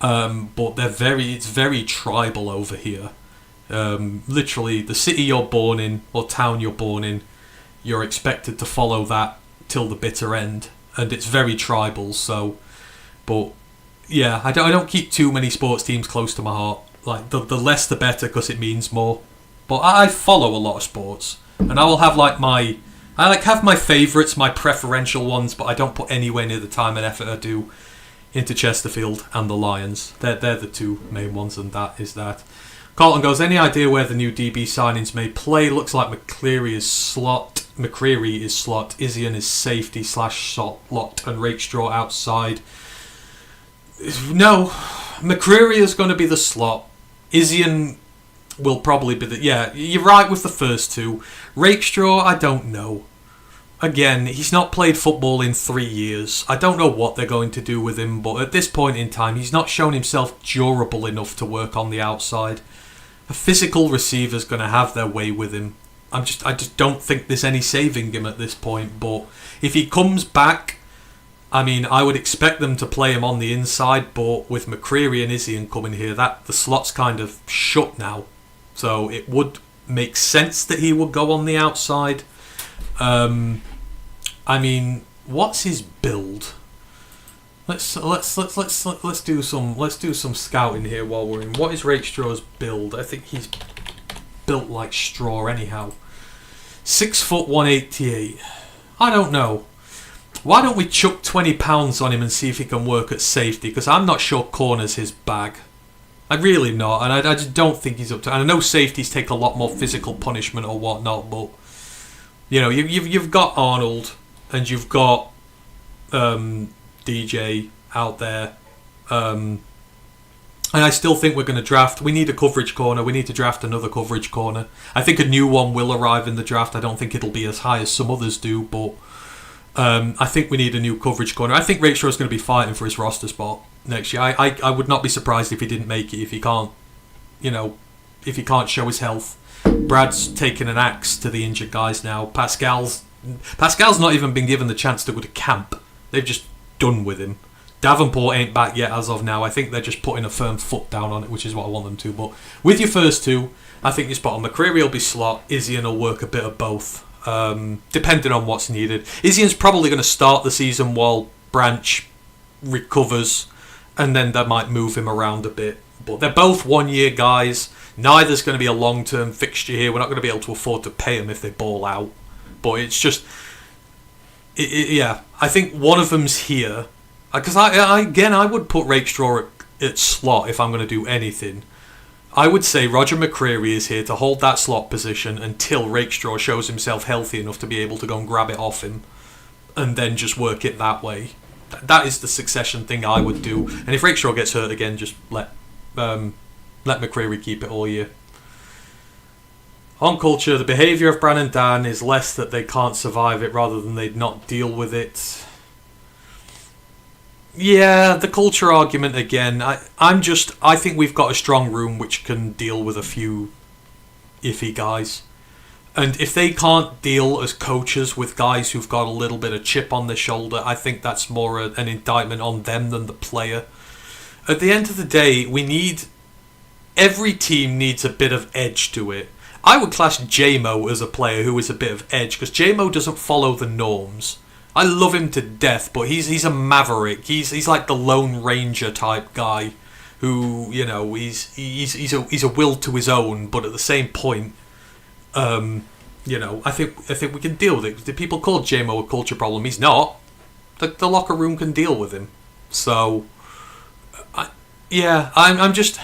But it's very tribal over here. Literally, the city you're born in or town you're born in, you're expected to follow that till the bitter end, and it's very tribal. So, but I don't keep too many sports teams close to my heart. Like the less the better, because it means more. But I follow a lot of sports, and I will have have my favourites, my preferential ones, but I don't put anywhere near the time and effort I do into Chesterfield and the Lions. They're the 2 main ones, and that is that. Carlton goes, any idea where the new DB signings may play? Looks like McCleary is slot. McCreary is slot, Isian is safety / slot, and Rakestraw outside. No, McCreary is going to be the slot. Isian will probably be the... Yeah, you're right with the first two. Rakestraw, I don't know. Again, he's not played football in 3 years. I don't know what they're going to do with him, but at this point in time, he's not shown himself durable enough to work on the outside. A physical receiver's going to have their way with him. I just don't think there's any saving him at this point, but if he comes back, I mean, I would expect them to play him on the inside, but with McCreary and Isian coming here, the slot's kind of shut now. So it would make sense that he would go on the outside. I mean, what's his build? Let's do some scouting here while we're in. What is Rakestraw's build? I think he's built like straw anyhow. 6 foot 188. I don't know. Why don't we chuck £20 on him and see if he can work at safety? Because I'm not sure corner's his bag. I'm really not, and I just don't think he's up to. And I know safeties take a lot more physical punishment or whatnot, but you know, you've got Arnold and you've got DJ out there. And I still think we're going to draft... We need a coverage corner. We need to draft another coverage corner. I think a new one will arrive in the draft. I don't think it'll be as high as some others do, but I think we need a new coverage corner. I think Rakestraw is going to be fighting for his roster spot next year. I would not be surprised if he didn't make it, if he can't, you know, if he can't show his health. Brad's taking an axe to the injured guys now. Pascal's not even been given the chance to go to camp. They've just done with him. Davenport ain't back yet as of now. I think they're just putting a firm foot down on it, which is what I want them to. But with your first two, I think you're spot on. McCreary will be slot. Isian will work a bit of both, depending on what's needed. Isian's probably going to start the season while Branch recovers, and then they might move him around a bit. But they're both 1 year guys. Neither's going to be a long-term fixture here. We're not going to be able to afford to pay them if they ball out. But it's just... yeah, I think one of them's here. Because I would put Rakestraw at slot if I'm going to do anything. I would say Roger McCreary is here to hold that slot position until Rakestraw shows himself healthy enough to be able to go and grab it off him, and then just work it that way. That is the succession thing I would do. And if Rakestraw gets hurt again, just let McCreary keep it all year. On culture, the behaviour of Bran and Dan is less that they can't survive it rather than they'd not deal with it. Yeah, the culture argument again. I think we've got a strong room which can deal with a few iffy guys. And if they can't deal as coaches with guys who've got a little bit of chip on their shoulder, I think that's more an indictment on them than the player. At the end of the day, every team needs a bit of edge to it. I would class J-Mo as a player who is a bit of edge, because J-Mo doesn't follow the norms. I love him to death, but he's a maverick. He's like the Lone Ranger type guy, who, you know, he's a will to his own. But at the same point, you know, I think we can deal with it. The people call J-Mo a culture problem. He's not. The locker room can deal with him. So, I'm just.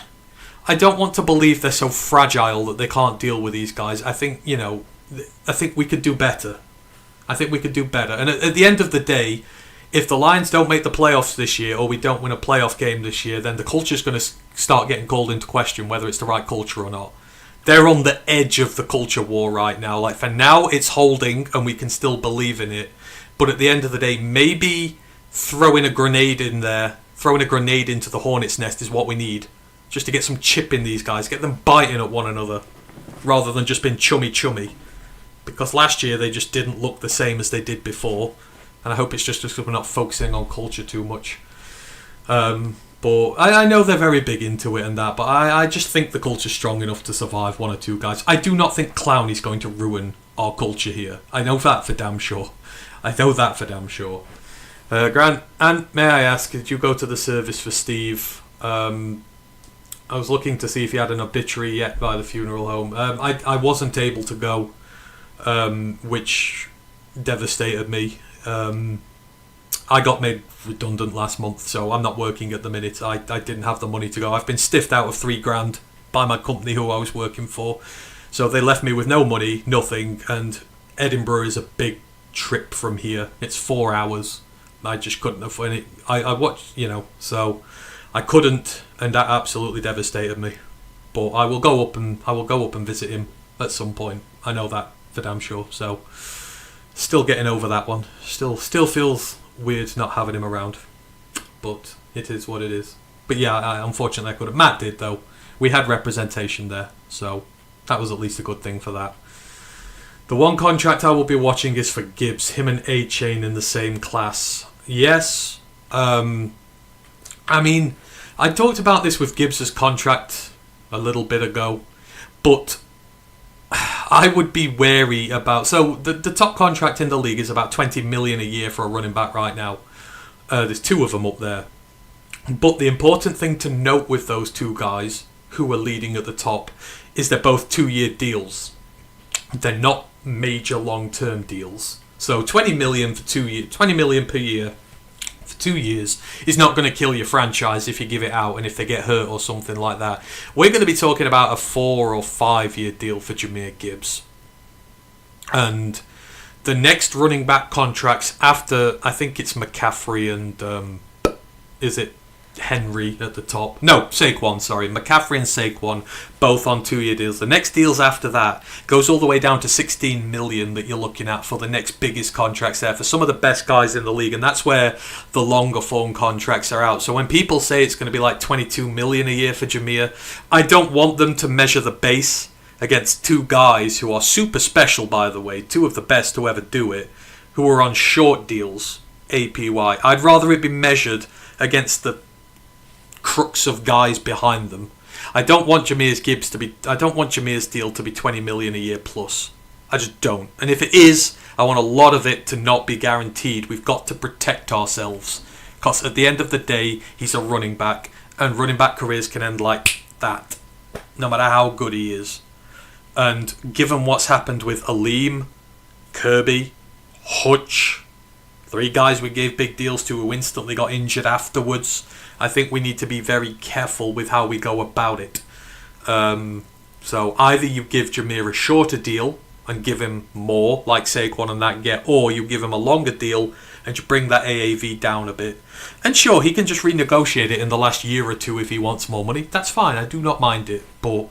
I don't want to believe they're so fragile that they can't deal with these guys. I think, you know, I think we could do better. And at the end of the day, if the Lions don't make the playoffs this year, or we don't win a playoff game this year, then the culture's going to start getting called into question whether it's the right culture or not. They're on the edge of the culture war right now. Like, for now, it's holding, and we can still believe in it. But at the end of the day, maybe throwing a grenade in there, throwing a grenade into the hornet's nest is what we need. Just to get some chip in these guys, get them biting at one another, rather than just being chummy. Because last year they just didn't look the same as they did before, and I hope it's just because we're not focusing on culture too much. But I know they're very big into it and that, but I just think the culture's strong enough to survive one or two guys. I do not think Clowney's going to ruin our culture here. I know that for damn sure. Grant, and may I ask, did you go to the service for Steve? I was looking to see if he had an obituary yet by the funeral home. I wasn't able to go, which devastated me. I got made redundant last month, so I'm not working at the minute. I didn't have the money to go. I've been stiffed out of $3,000 by my company who I was working for. So they left me with no money, nothing, and Edinburgh is a big trip from here. It's 4 hours. I just couldn't afford it. I watched, so I couldn't, and that absolutely devastated me. But I will go up and visit him at some point. I know that for damn sure. So still getting over that one. Still feels weird not having him around. But it is what it is. But yeah, unfortunately I couldn't. Matt did though. We had representation there, so that was at least a good thing for that. The one contract I will be watching is for Gibbs. Him and A-Chain in the same class. Yes. I mean, I talked about this with Gibbs' contract a little bit ago, but I would be wary about... So the top contract in the league is about 20 million a year for a running back right now. There's two of them up there. But the important thing to note with those two guys who are leading at the top is they're both 2-year deals. They're not major long-term deals. So 20 million for 2 years, 20 million per year for 2 years is not going to kill your franchise if you give it out and if they get hurt or something like that. We're going to be talking about a 4 or 5 year deal for Jahmyr Gibbs. And the next running back contracts after, I think it's McCaffrey and is it Henry at the top? No, Saquon, sorry. McCaffrey and Saquon, both on 2-year deals. The next deals after that goes all the way down to 16 million that you're looking at for the next biggest contracts there for some of the best guys in the league, and that's where the longer form contracts are out. So when people say it's going to be like 22 million a year for Jahmyr, I don't want them to measure the base against two guys who are super special, by the way, two of the best to ever do it, who are on short deals, APY. I'd rather it be measured against the crux of guys behind them. I don't want Jahmyr's deal to be 20 million a year plus. I just don't. And if it is, I want a lot of it to not be guaranteed. We've got to protect ourselves, because at the end of the day, he's a running back, and running back careers can end like that, no matter how good he is. And given what's happened with Aleem, Kirby, Hutch, 3 guys we gave big deals to who instantly got injured afterwards, I think we need to be very careful with how we go about it. So either you give Jahmyr a shorter deal and give him more, like Saquon and that get, or you give him a longer deal and you bring that AAV down a bit. And sure, he can just renegotiate it in the last year or two if he wants more money. That's fine, I do not mind it. But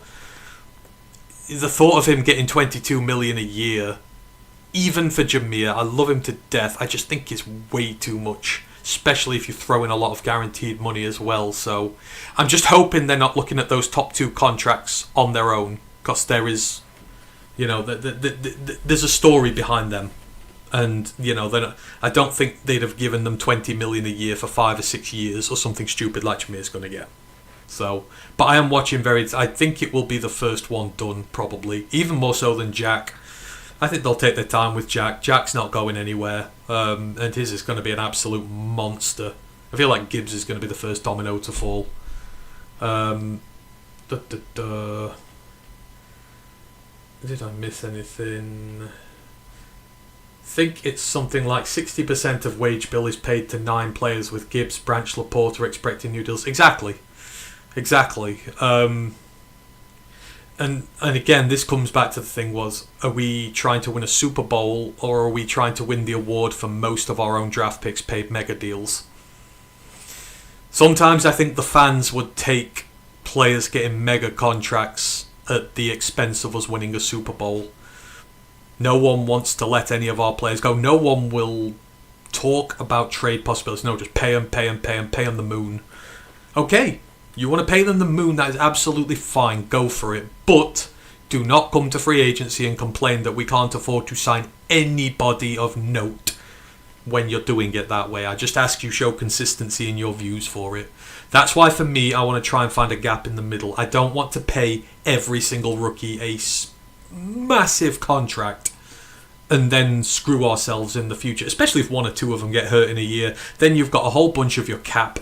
the thought of him getting 22 million a year, even for Jahmyr, I love him to death, I just think it's way too much, especially if you throw in a lot of guaranteed money as well. So I'm just hoping they're not looking at those top 2 contracts on their own, because there is, there's a story behind them, and I don't think they'd have given them 20 million a year for 5 or 6 years or something stupid like Jahmyr's going to get. So, but I am watching I think it will be the first one done, probably even more so than Jack. I think they'll take their time with Jack. Jack's not going anywhere, and his is going to be an absolute monster. I feel like Gibbs is going to be the first domino to fall. Did I miss anything? I think it's something like 60% of wage bill is paid to 9 players, with Gibbs, Branch, Laporte are expecting new deals. Exactly. And again, this comes back to the thing was, are we trying to win a Super Bowl, or are we trying to win the award for most of our own draft picks paid mega deals? Sometimes I think the fans would take players getting mega contracts at the expense of us winning a Super Bowl. No one wants to let any of our players go. No one will talk about trade possibilities. No, just pay them the moon. Okay. You want to pay them the moon, that is absolutely fine, go for it. But do not come to free agency and complain that we can't afford to sign anybody of note when you're doing it that way. I just ask you show consistency in your views for it. That's why for me, I want to try and find a gap in the middle. I don't want to pay every single rookie a massive contract and then screw ourselves in the future, especially if 1 or 2 of them get hurt in a year. Then you've got a whole bunch of your cap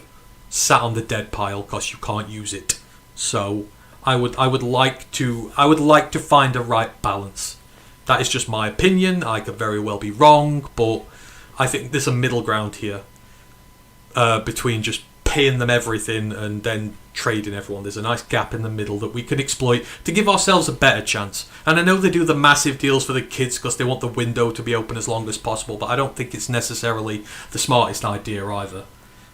sat on the dead pile because you can't use it. So I would like to find a right balance. That is just my opinion. I could very well be wrong, but I think there's a middle ground here between just paying them everything and then trading everyone. There's a nice gap in the middle that we can exploit to give ourselves a better chance. And I know they do the massive deals for the kids because they want the window to be open as long as possible, but I don't think it's necessarily the smartest idea either.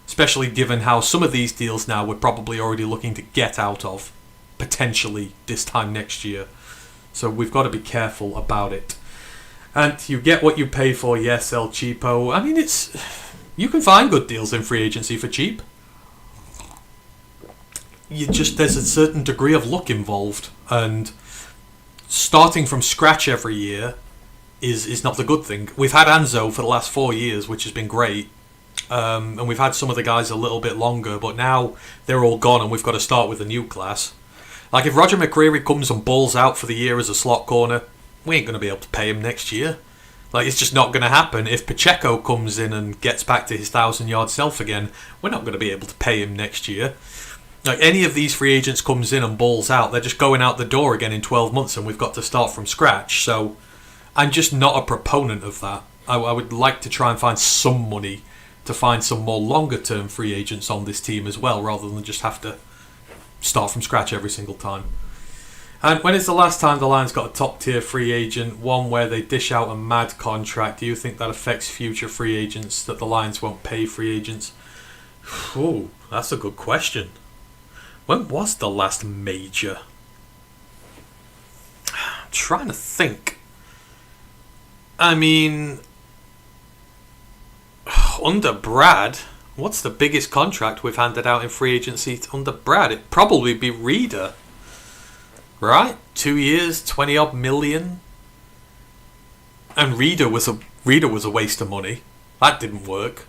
Especially given how some of these deals now we're probably already looking to get out of, potentially this time next year. So we've got to be careful about it. And you get what you pay for, yes, El Cheapo. I mean, you can find good deals in free agency for cheap. There's a certain degree of luck involved, and starting from scratch every year is not the good thing. We've had Anzo for the last 4 years, which has been great, and we've had some of the guys a little bit longer, but now they're all gone and we've got to start with a new class. Like if Roger McCreary comes and balls out for the year as a slot corner, we ain't going to be able to pay him next year. Like, it's just not going to happen. If Pacheco comes in and gets back to his 1,000-yard self again, we're not going to be able to pay him next year. Like, any of these free agents comes in and balls out, they're just going out the door again in 12 months and we've got to start from scratch. So I'm just not a proponent of that. I would like to try and find some money to find some more longer-term free agents on this team as well, rather than just have to start from scratch every single time. And when is the last time the Lions got a top-tier free agent, one where they dish out a mad contract? Do you think that affects future free agents, that the Lions won't pay free agents? Ooh, that's a good question. When was the last major? I'm trying to think. I mean, under Brad, what's the biggest contract we've handed out in free agency under Brad? It'd probably be Reader. Right? 2 years, 20-odd million. And Reader was a waste of money. That didn't work.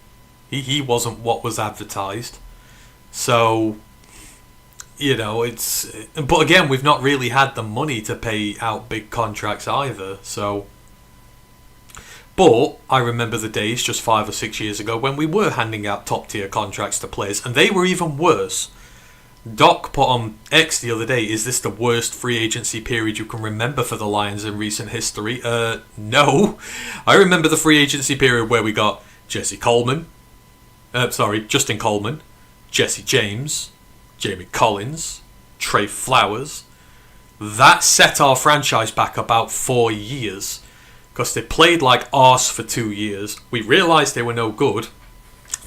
He wasn't what was advertised. So, it's... But again, we've not really had the money to pay out big contracts either, so... But I remember the days just 5 or 6 years ago when we were handing out top-tier contracts to players, and they were even worse. Doc put on X the other day, is this the worst free agency period you can remember for the Lions in recent history? No. I remember the free agency period where we got Justin Coleman, Jesse James, Jamie Collins, Trey Flowers. That set our franchise back about 4 years, because they played like arse for 2 years. We realised they were no good.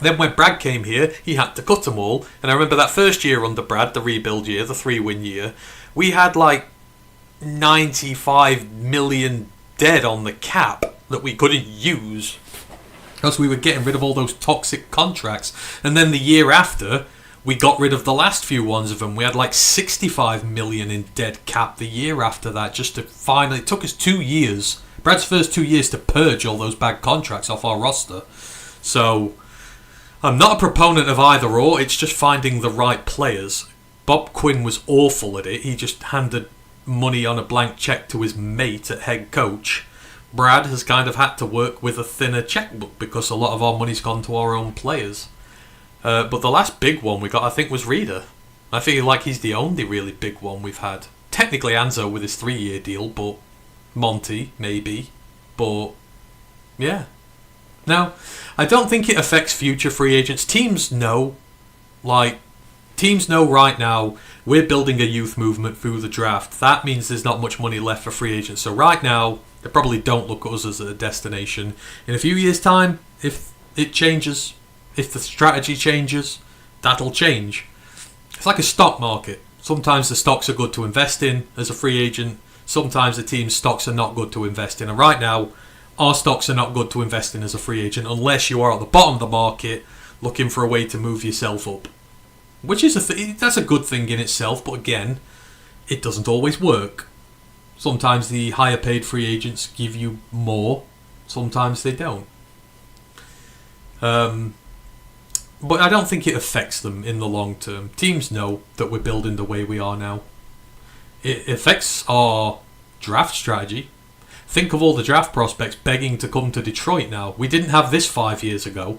Then when Brad came here, he had to cut them all. And I remember that first year under Brad, the rebuild year, the 3-win year, we had like 95 million dead on the cap that we couldn't use because we were getting rid of all those toxic contracts. And then the year after, we got rid of the last few ones of them. We had like 65 million in dead cap the year after that, just to finally... It took us 2 years, Brad's first 2 years, to purge all those bad contracts off our roster. So... I'm not a proponent of either or, it's just finding the right players. Bob Quinn was awful at it. He just handed money on a blank cheque to his mate at head coach. Brad has kind of had to work with a thinner chequebook because a lot of our money's gone to our own players. But the last big one we got, I think, was Reader. I feel like he's the only really big one we've had. Technically Anzo with his 3-year deal, but Monty, maybe. But, yeah. Now, I don't think it affects future free agents. Teams know right now we're building a youth movement through the draft. That means there's not much money left for free agents. So right now, they probably don't look at us as a destination. In a few years' time, if it changes, if the strategy changes, that'll change. It's like a stock market. Sometimes the stocks are good to invest in as a free agent. Sometimes the team's stocks are not good to invest in. And right now, our stocks are not good to invest in as a free agent unless you are at the bottom of the market looking for a way to move yourself up. Which is that's a good thing in itself, but again, it doesn't always work. Sometimes the higher paid free agents give you more, sometimes they don't. But I don't think it affects them in the long term. Teams know that we're building the way we are now. It affects our draft strategy. Think of all the draft prospects begging to come to Detroit now. We didn't have this 5 years ago.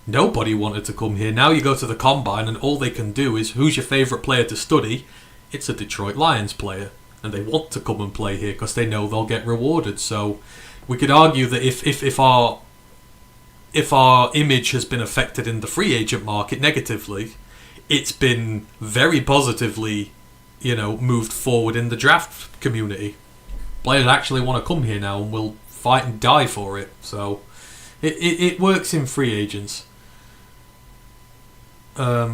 Nobody wanted to come here. Now you go to the Combine and all they can do is, who's your favourite player to study? It's a Detroit Lions player. And they want to come and play here because they know they'll get rewarded. So we could argue that if our image has been affected in the free agent market negatively, it's been very positively, moved forward in the draft community. Players actually want to come here now and will fight and die for it. So it works in free agents. I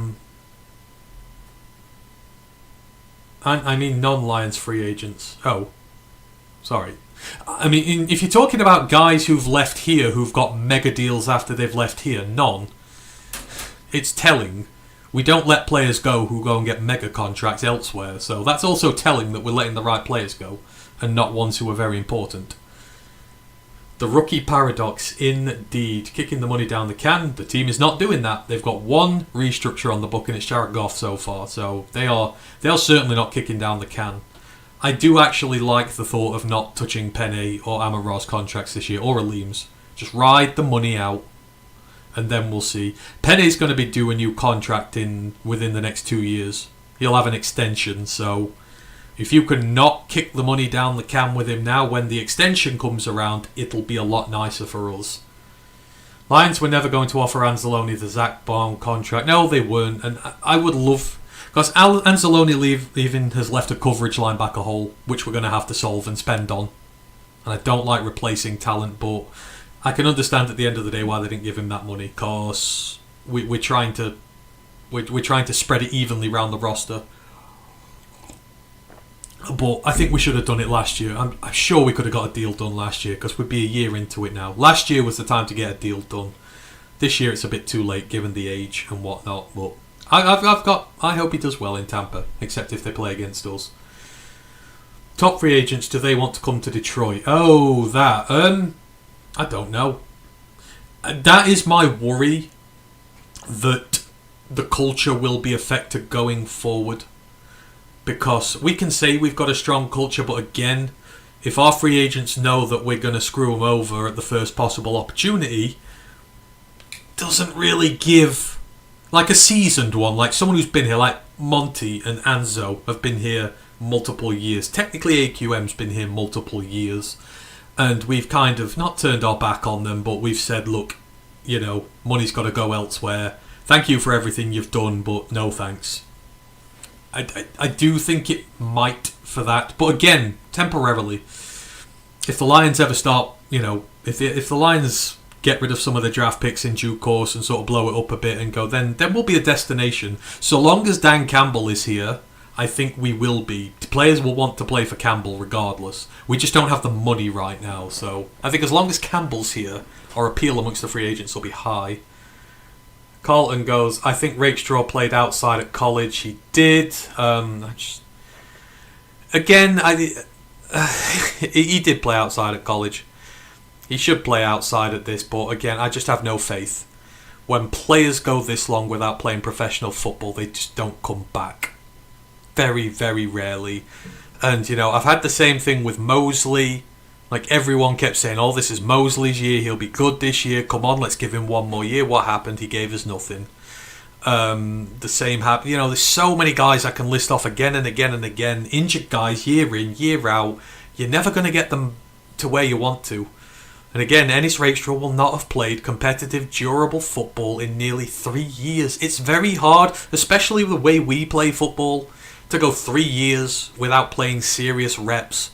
mean non-Lions free agents. Oh, sorry. I mean, if you're talking about guys who've left here who've got mega deals after they've left here, none. It's telling. We don't let players go who go and get mega contracts elsewhere. So that's also telling that we're letting the right players go and not ones who are very important. The rookie paradox, indeed. Kicking the money down the can. The team is not doing that. They've got one restructure on the book and it's Jared Goff so far. So they are certainly not kicking down the can. I do actually like the thought of not touching Penny or Amon-Ra's contracts this year, or Aleem's. Just ride the money out, and then we'll see. Penny's going to be due a new contract within the next 2 years. He'll have an extension, so if you can not kick the money down the can with him now, when the extension comes around, it'll be a lot nicer for us. Lions were never going to offer Anzalone the Zach Baum contract. No, they weren't, and I would love... Because Anzalone leaving has left a coverage linebacker hole, which we're going to have to solve and spend on. And I don't like replacing talent, but I can understand at the end of the day why they didn't give him that money. Because we're trying to spread it evenly around the roster. But I think we should have done it last year. I'm sure we could have got a deal done last year, because we'd be a year into it now. Last year was the time to get a deal done. This year it's a bit too late, given the age and whatnot, but... I hope he does well in Tampa, except if they play against us. Top free agents, do they want to come to Detroit? Oh, that. I don't know. That is my worry, that the culture will be affected going forward. Because we can say we've got a strong culture, but again, if our free agents know that we're going to screw them over at the first possible opportunity, doesn't really give... Like a seasoned one, like someone who's been here, like Monty and Anzo have been here multiple years. Technically AQM's been here multiple years. And we've kind of not turned our back on them, but we've said, look, money's got to go elsewhere. Thank you for everything you've done, but no thanks. I do think it might for that. But again, temporarily. If the Lions ever start, if the Lions... get rid of some of the draft picks in due course and sort of blow it up a bit and go, then we'll be a destination. So long as Dan Campbell is here, I think we will be. Players will want to play for Campbell regardless. We just don't have the money right now. So I think as long as Campbell's here, our appeal amongst the free agents will be high. Carlton goes, I think Rakestraw played outside at college. He did. He did play outside at college. He should play outside at this, but again, I just have no faith. When players go this long without playing professional football, they just don't come back. Very, very rarely. And, I've had the same thing with Mosley. Like, everyone kept saying, oh, this is Mosley's year, he'll be good this year, come on, let's give him one more year. What happened? He gave us nothing. The same happened. There's so many guys I can list off again and again and again. Injured guys, year in, year out. You're never going to get them to where you want to. And again, Ennis Rakestraw will not have played competitive, durable football in nearly 3 years. It's very hard, especially the way we play football, to go 3 years without playing serious reps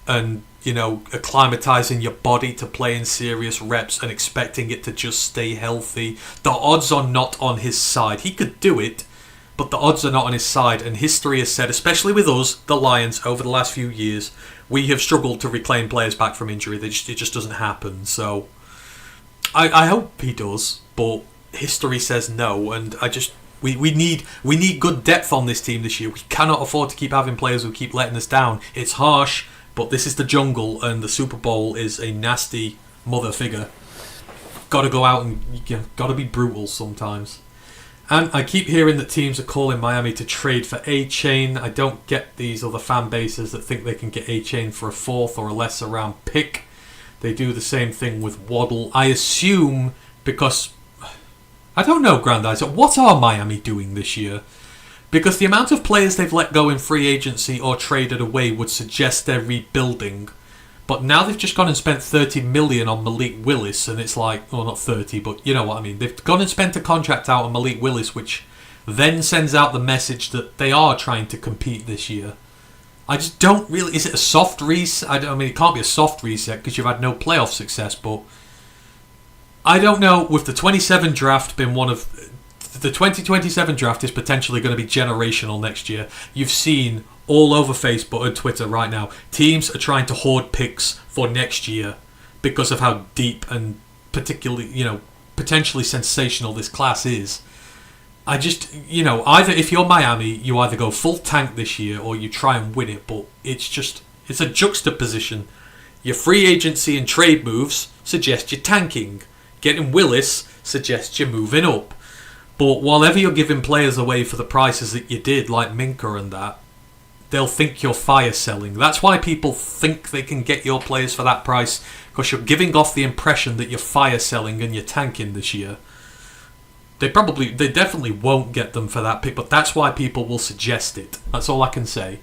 and, acclimatizing your body to playing serious reps and expecting it to just stay healthy. The odds are not on his side. He could do it, but the odds are not on his side. And history has said, especially with us, the Lions, over the last few years, we have struggled to reclaim players back from injury. It just doesn't happen. So I hope he does, but history says no. And we need good depth on this team this year. We cannot afford to keep having players who keep letting us down. It's harsh, but this is the jungle, and the Super Bowl is a nasty mother figure. Got to go out and got to be brutal sometimes. And I keep hearing that teams are calling Miami to trade for A-Chain. I don't get these other fan bases that think they can get A-Chain for a 4th or a lesser round pick. They do the same thing with Waddle. I assume because... I don't know, Grand Isaac. What are Miami doing this year? Because the amount of players they've let go in free agency or traded away would suggest they're rebuilding. But now they've just gone and spent $30 million on Malik Willis, and it's like, well, not 30, but you know what I mean. They've gone and spent a contract out on Malik Willis, which then sends out the message that they are trying to compete this year. I just don't really... Is it a soft reset? I mean, it can't be a soft reset because you've had no playoff success, but I don't know. With the 27 draft being one of... The 2027 draft is potentially going to be generational next year. You've seen all over Facebook and Twitter right now, teams are trying to hoard picks for next year because of how deep and particularly, potentially sensational this class is. I just, either if you're Miami, you either go full tank this year or you try and win it, but it's a juxtaposition. Your free agency and trade moves suggest you're tanking. Getting Willis suggests you're moving up. But whatever you're giving players away for the prices that you did, like Minka and that, they'll think you're fire selling. That's why people think they can get your players for that price, because you're giving off the impression that you're fire selling and you're tanking this year. They definitely won't get them for that pick, but that's why people will suggest it. That's all I can say.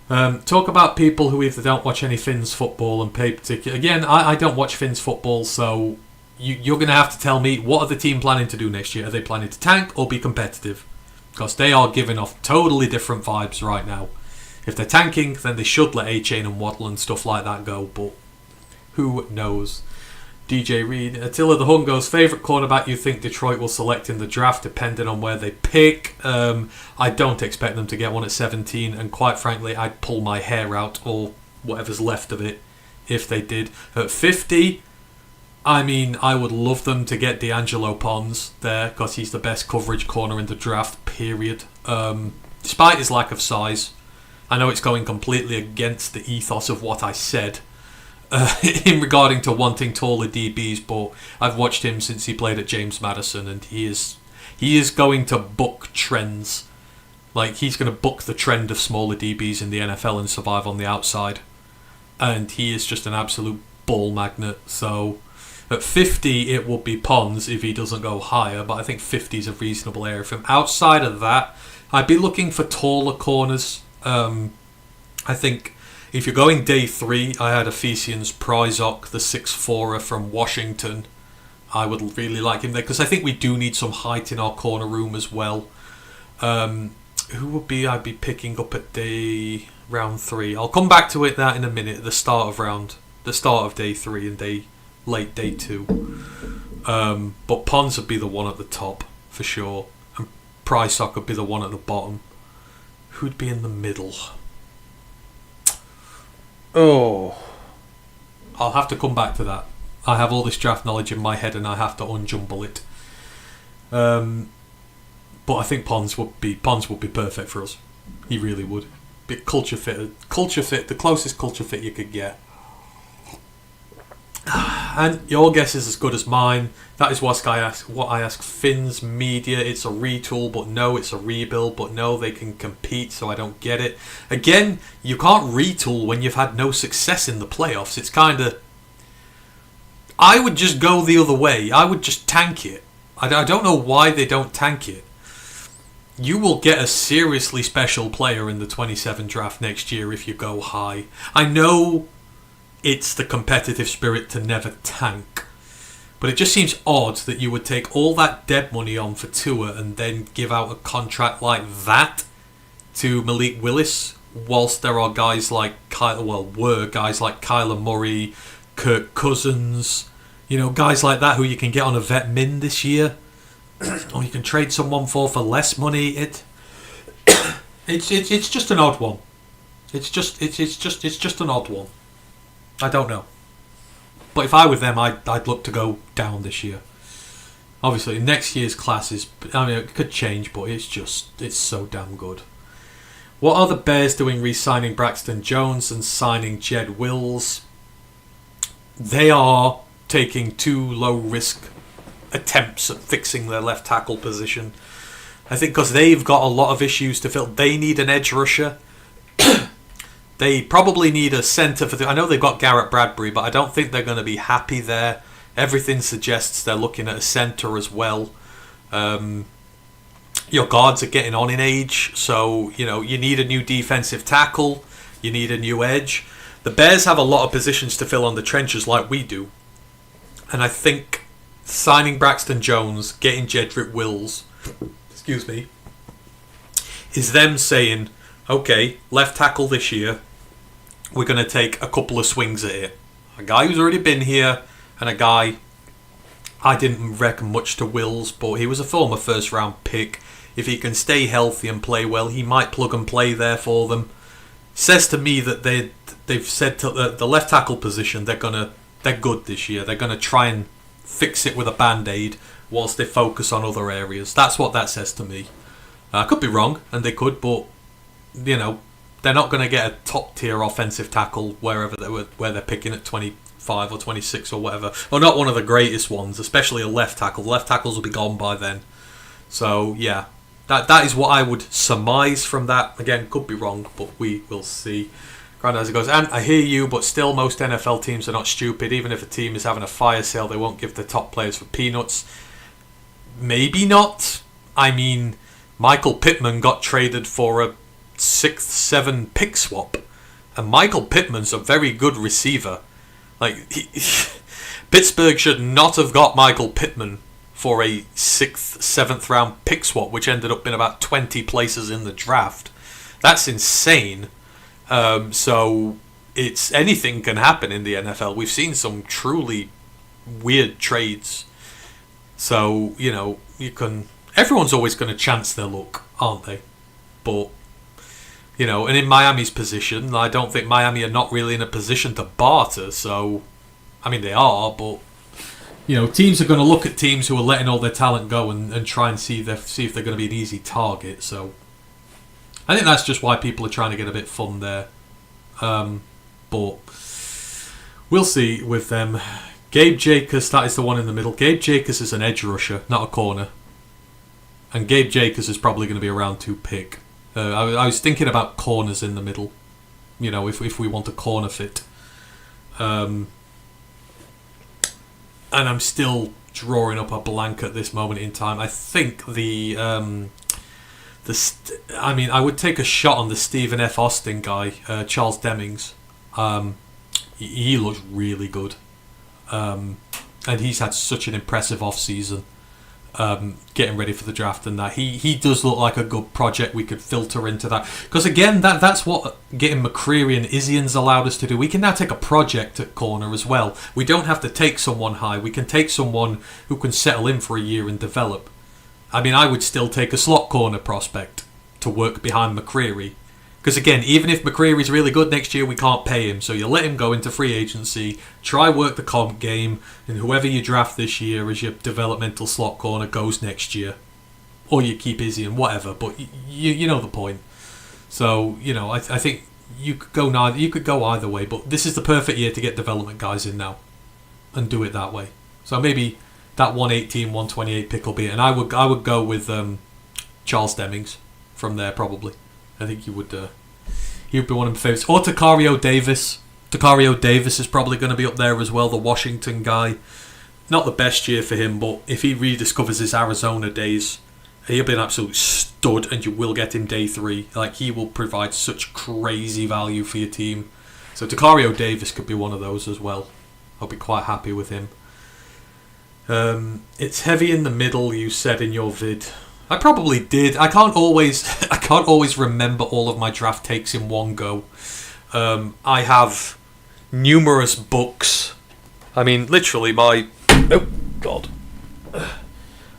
Talk about people who either don't watch any Finns football and pay particular... Again, I don't watch Finns football, so you're going to have to tell me, what are the team planning to do next year? Are they planning to tank or be competitive? Because they are giving off totally different vibes right now. If they're tanking, then they should let A-Chain and Waddle and stuff like that go, but who knows? DJ Reed, Attila the Hungo's favourite cornerback you think Detroit will select in the draft, depending on where they pick. I don't expect them to get one at 17, and quite frankly, I'd pull my hair out, or whatever's left of it, if they did. At 50, I mean, I would love them to get D'Angelo Pons there, because he's the best coverage corner in the draft, period. Despite his lack of size, I know it's going completely against the ethos of what I said, in regarding to wanting taller DBs, but I've watched him since he played at James Madison, and he is going to buck trends. Like, he's going to buck the trend of smaller DBs in the NFL and survive on the outside. And he is just an absolute ball magnet. So at 50 it would be Pons if he doesn't go higher, but I think 50 is a reasonable area for him. Outside of that, I'd be looking for taller corners. I think if you're going day 3, I had Ephesians Pryzok, the 6'4" from Washington. I would really like him there, because I think we do need some height in our corner room as well. Who would be I'd be picking up at round 3? I'll come back to that in a minute, the start of day 3 and late day 2. But Pons would be the one at the top, for sure. And Pryzok would be the one at the bottom. Who'd be in the middle? Oh, I'll have to come back to that. I have all this draft knowledge in my head and I have to unjumble it. But I think Pons would be perfect for us. He really would. Be culture fit, the closest culture fit you could get. And your guess is as good as mine. That is what I ask Finn's media. It's a retool, but no, it's a rebuild, but no, they can compete, so I don't get it. Again, you can't retool when you've had no success in the playoffs. It's kind of... I would just go the other way. I would just tank it. I don't know why they don't tank it. You will get a seriously special player in the 27 draft next year if you go high. I know it's the competitive spirit to never tank, but it just seems odd that you would take all that dead money on for Tua and then give out a contract like that to Malik Willis, whilst there are guys like Kyler Murray, Kirk Cousins, guys like that who you can get on a vet min this year, or you can trade someone for less money. It's just an odd one. It's just an odd one. I don't know. But if I were them, I'd look to go down this year. Obviously, next year's class it could change, but it's so damn good. What are the Bears doing re-signing Braxton Jones and signing Jed Wills? They are taking 2 low-risk attempts at fixing their left tackle position. I think because they've got a lot of issues to fill. They need an edge rusher. They probably need a centre I know they've got Garrett Bradbury, but I don't think they're going to be happy there. Everything suggests they're looking at a centre as well. Your guards are getting on in age, so you need a new defensive tackle. You need a new edge. The Bears have a lot of positions to fill on the trenches like we do. And I think signing Braxton Jones, getting Jedrick Wills, excuse me, is them saying, okay, left tackle this year, we're going to take a couple of swings at it. A guy who's already been here, and a guy I didn't reckon much to Wills, but he was a former first round pick. If he can stay healthy and play well, he might plug and play there for them. Says to me that they've said to the left tackle position they're good this year. They're gonna try and fix it with a band-aid whilst they focus on other areas. That's what that says to me. I could be wrong, and they could, but you know, they're not going to get a top tier offensive tackle where they're picking at 25 or 26 or whatever, or not one of the greatest ones, especially a left tackle. The left tackles will be gone by then. So yeah, that is what I would surmise from that. Again, could be wrong, but we will see. Grandazzi goes, and I hear you, but still most NFL teams are not stupid. Even if a team is having a fire sale, they won't give the top players for peanuts. Maybe not. I mean, Michael Pittman got traded for a 6th, 7 pick swap, and Michael Pittman's a very good receiver. Like Pittsburgh should not have got Michael Pittman for a 6th, 7th round pick swap, which ended up in about 20 places in the draft. That's insane. So it's anything can happen in the NFL. We've seen some truly weird trades. So, you know, everyone's always going to chance their luck, aren't they? But, you know, and in Miami's position, I don't think Miami are not really in a position to barter. So, I mean, they are, but, you know, teams are going to look at teams who are letting all their talent go and try and see if they're going to be an easy target. So, I think that's just why people are trying to get a bit fun there. But we'll see with them. Gabe Jacobs, that is the one in the middle. Gabe Jacobs is an edge rusher, not a corner. And Gabe Jacobs is probably going to be a round 2 pick. I was thinking about corners in the middle. You know, if we want a corner fit. And I'm still drawing up a blank at this moment in time. I think I would take a shot on the Stephen F. Austin guy, Charles Demings. He looks really good. And he's had such an impressive off-season, getting ready for the draft and that. He does look like a good project we could filter into that. Because again, that's what getting McCreary and Isian's allowed us to do. We can now take a project at corner as well. We don't have to take someone high. We can take someone who can settle in for a year and develop. I mean, I would still take a slot corner prospect to work behind McCreary. Because again, even if McCreary's really good next year, we can't pay him. So you let him go into free agency, try work the comp game, and whoever you draft this year as your developmental slot corner goes next year. Or you keep Izzy and whatever, but you know the point. So, you know, I think you could go either way, but this is the perfect year to get development guys in now and do it that way. So maybe that 118, 128 pick will be it. And I would go with Charles Demings from there probably. I think he would be one of my favourites. Or Takario Davis. Takario Davis is probably going to be up there as well, the Washington guy. Not the best year for him, but if he rediscovers his Arizona days, he'll be an absolute stud, and you will get him day 3. Like, he will provide such crazy value for your team. So Takario Davis could be one of those as well. I'll be quite happy with him. It's heavy in the middle, you said in your vid. I probably did. I can't always remember all of my draft takes in one go. I have numerous books. I mean, literally oh God.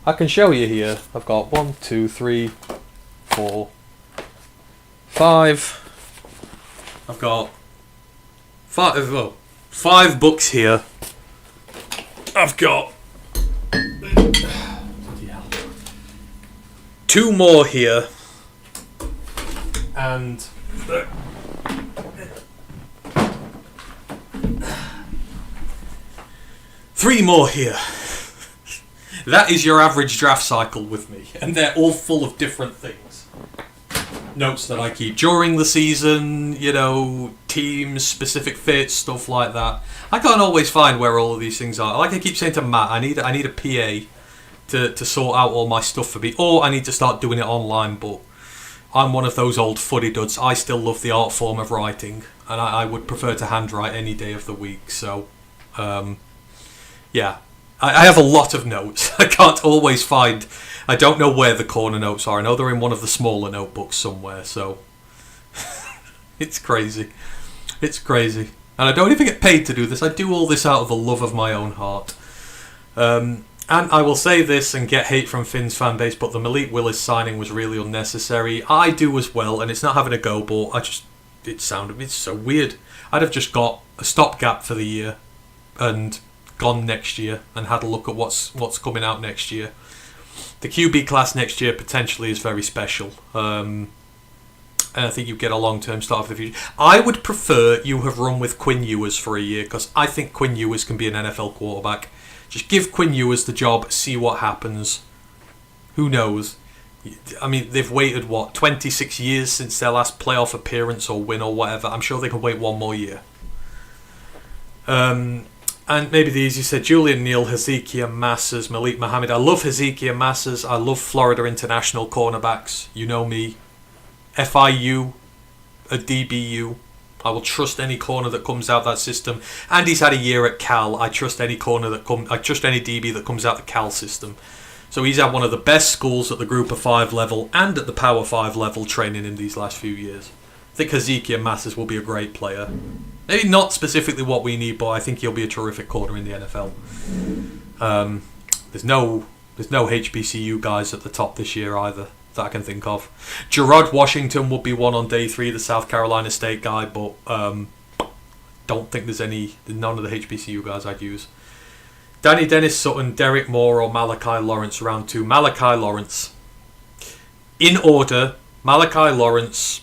I can show you here. I've got 1, 2, 3, 4, 5. I've got 5 books here. I've got 2 more here, and 3 more here. That is your average draft cycle with me, and they're all full of different things. Notes that I keep during the season, you know, teams, specific fits, stuff like that. I can't always find where all of these things are. Like I keep saying to Matt, I need a PA to sort out all my stuff for me, or I need to start doing it online, but I'm one of those old fuddy duds. I still love the art form of writing, and I would prefer to handwrite any day of the week. So yeah, I have a lot of notes. I can't always find... I don't know where the corner notes are. I know they're in one of the smaller notebooks somewhere, so... It's crazy. It's crazy. And I don't even get paid to do this. I do all this out of a love of my own heart. And I will say this and get hate from Finn's fan base, but the Malik Willis signing was really unnecessary. I do as well, and it's not having a go, but it's so weird. I'd have just got a stopgap for the year and gone next year and had a look at what's coming out next year. The QB class next year potentially is very special. And I think you get a long-term start for the future. I would prefer you have run with Quinn Ewers for a year, because I think Quinn Ewers can be an NFL quarterback. Just give Quinn Ewers the job, see what happens. Who knows? I mean, they've waited, 26 years since their last playoff appearance or win or whatever. I'm sure they can wait one more year. And maybe the easiest said, Julian Neal, Hezekiah Massas, Malik Mohammed. I love Hezekiah Massas. I love Florida International cornerbacks. You know me. FIU, a DBU. I will trust any corner that comes out that system. And he's had a year at Cal. I trust any I trust any DB that comes out the Cal system. So he's at one of the best schools at the Group of 5 level and at the Power 5 level training in these last few years. I think Hezekiah Massas will be a great player. Maybe not specifically what we need, but I think he'll be a terrific corner in the NFL. There's no HBCU guys at the top this year either that I can think of. Gerard Washington would be one on day 3, the South Carolina State guy, but don't think there's none of the HBCU guys I'd use. Danny Dennis Sutton, Derek Moore, or Malachi Lawrence round 2. Malachi Lawrence. In order, Malachi Lawrence.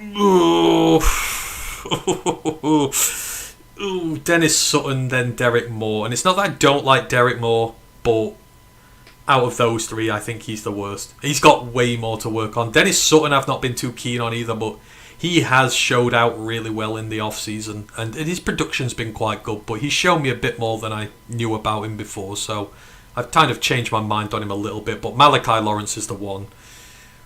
Ooh, Dennis Sutton, then Derek Moore. And it's not that I don't like Derek Moore, but out of those 3, I think he's the worst. He's got way more to work on. Dennis Sutton I've not been too keen on either, but he has showed out really well in the off-season, and his production's been quite good, but he's shown me a bit more than I knew about him before, so I've kind of changed my mind on him a little bit, but Malachi Lawrence is the one.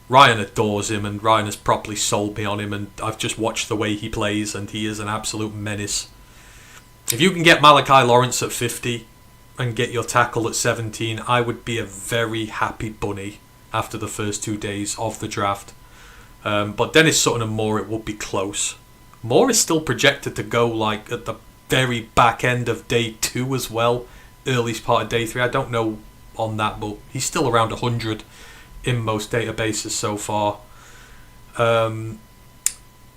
Ryan adores him, and Ryan has properly sold me on him, and I've just watched the way he plays, and he is an absolute menace. If you can get Malachi Lawrence at 50 and get your tackle at 17, I would be a very happy bunny after the first 2 days of the draft. But Dennis Sutton and Moore, it would be close. Moore is still projected to go like at the very back end of day 2 as well, earliest part of day 3. I don't know on that, but he's still around 100 in most databases so far.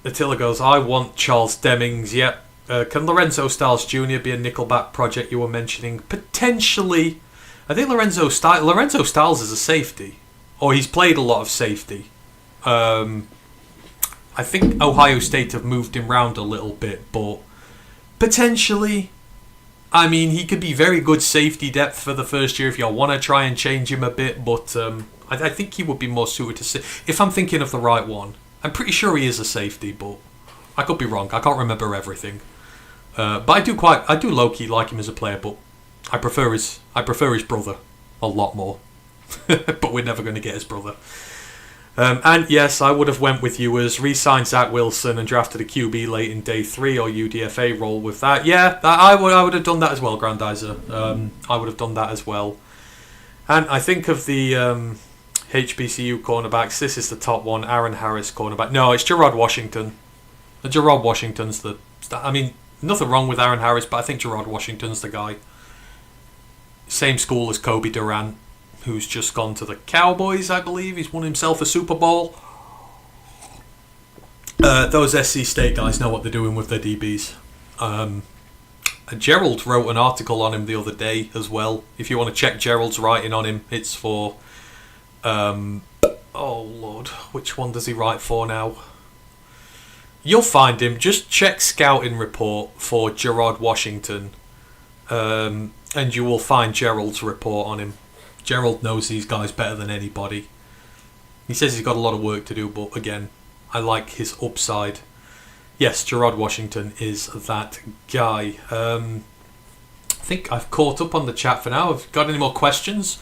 Attila goes, I want Charles Demings. Yep. Can Lorenzo Styles Jr. be a Nickelback project you were mentioning? Potentially. I think Lorenzo Styles is a safety, or he's played a lot of safety. I think Ohio State have moved him round a little bit, but potentially, I mean, he could be very good safety depth for the first year if you want to try and change him a bit, but I think he would be more suited to if I'm thinking of the right one. I'm pretty sure he is a safety, but I could be wrong. I can't remember everything. But I do low-key like him as a player, but I prefer his brother a lot more. But we're never going to get his brother. And yes, I would have went with you as re-signed Zach Wilson and drafted a QB late in day 3 or UDFA roll with that. Yeah, I would have done that as well, Grandizer. I would have done that as well. And I think of the HBCU cornerbacks, this is the top one, Aaron Harris cornerback. No, it's Gerard Washington. Gerard Washington's I mean, nothing wrong with Aaron Harris, but I think Gerard Washington's the guy. Same school as Kobe Durant, who's just gone to the Cowboys, I believe. He's won himself a Super Bowl. Those SC State guys know what they're doing with their DBs. Gerald wrote an article on him the other day as well. If you want to check Gerald's writing on him, it's for... oh, Lord. Which one does he write for now? You'll find him. Just check Scouting Report for Gerard Washington. And you will find Gerald's report on him. Gerald knows these guys better than anybody. He says he's got a lot of work to do, but again, I like his upside. Yes, Gerard Washington is that guy. I think I've caught up on the chat for now. If you've got any more questions,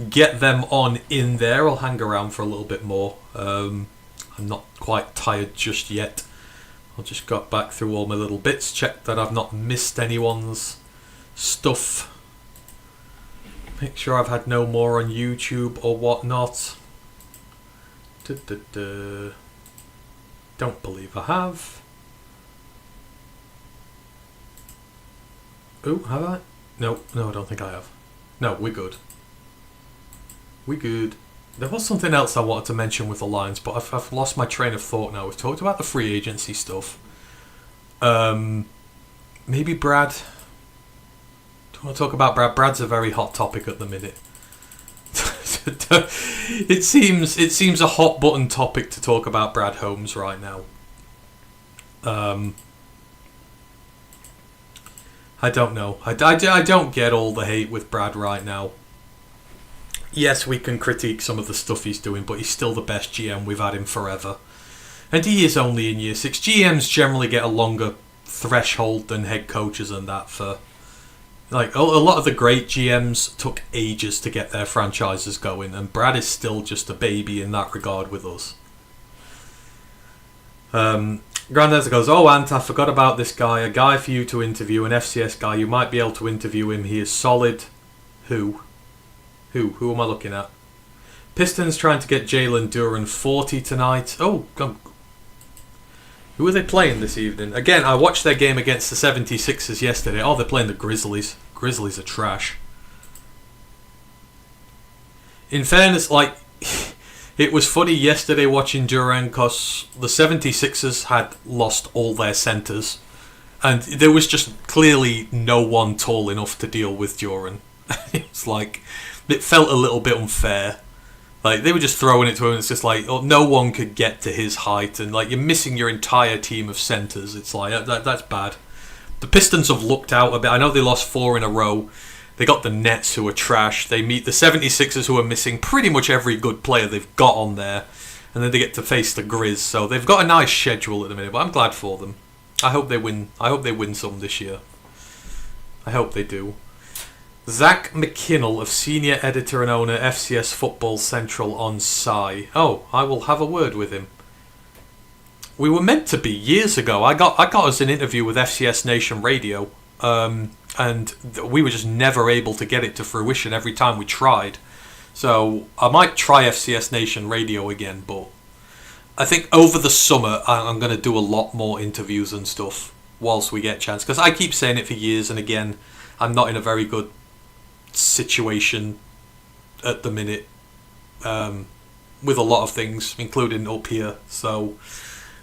get them on in there. I'll hang around for a little bit more. I'm not quite tired just yet. I'll just got back through all my little bits, check that I've not missed anyone's stuff. Make sure I've had no more on YouTube or whatnot. Don't believe I have. Oh, have I? No, I don't think I have. No, we're good. We're good. There was something else I wanted to mention with the Lions, but I've lost my train of thought now. We've talked about the free agency stuff. Maybe Brad. Do you want to talk about Brad? Brad's a very hot topic at the minute. It seems a hot button topic to talk about Brad Holmes right now. I don't know. I don't get all the hate with Brad right now. Yes, we can critique some of the stuff he's doing, but he's still the best GM. We've had him forever. And he is only in year 6. GMs generally get a longer threshold than head coaches and that for... Like, a lot of the great GMs took ages to get their franchises going, and Brad is still just a baby in that regard with us. Grandeza goes, "Oh, Ant, I forgot about this guy. A guy for you to interview, an FCS guy. You might be able to interview him. He is solid." Who am I looking at? Pistons trying to get Jalen Duren 40 tonight. Oh, God. Who are they playing this evening? Again, I watched their game against the 76ers yesterday. Oh, they're playing the Grizzlies. Grizzlies are trash. In fairness, like, it was funny yesterday watching Duren because the 76ers had lost all their centres. And there was just clearly no one tall enough to deal with Duren. It's like... It felt a little bit unfair. Like, they were just throwing it to him. It's just like, oh, no one could get to his height. And, like, you're missing your entire team of centres. It's like, that's bad. The Pistons have looked out a bit. I know they lost 4 in a row. They got the Nets, who are trash. They meet the 76ers, who are missing pretty much every good player they've got on there. And then they get to face the Grizz. So they've got a nice schedule at the minute. But I'm glad for them. I hope they win. I hope they win some this year. I hope they do. Zach McKinnell of Senior Editor and Owner FCS Football Central on Sci. Oh, I will have a word with him. We were meant to be years ago. I got us an interview with FCS Nation Radio, and we were just never able to get it to fruition every time we tried. So I might try FCS Nation Radio again, but I think over the summer I'm going to do a lot more interviews and stuff whilst we get a chance. Because I keep saying it for years, and again, I'm not in a very good situation at the minute with a lot of things, including up here. So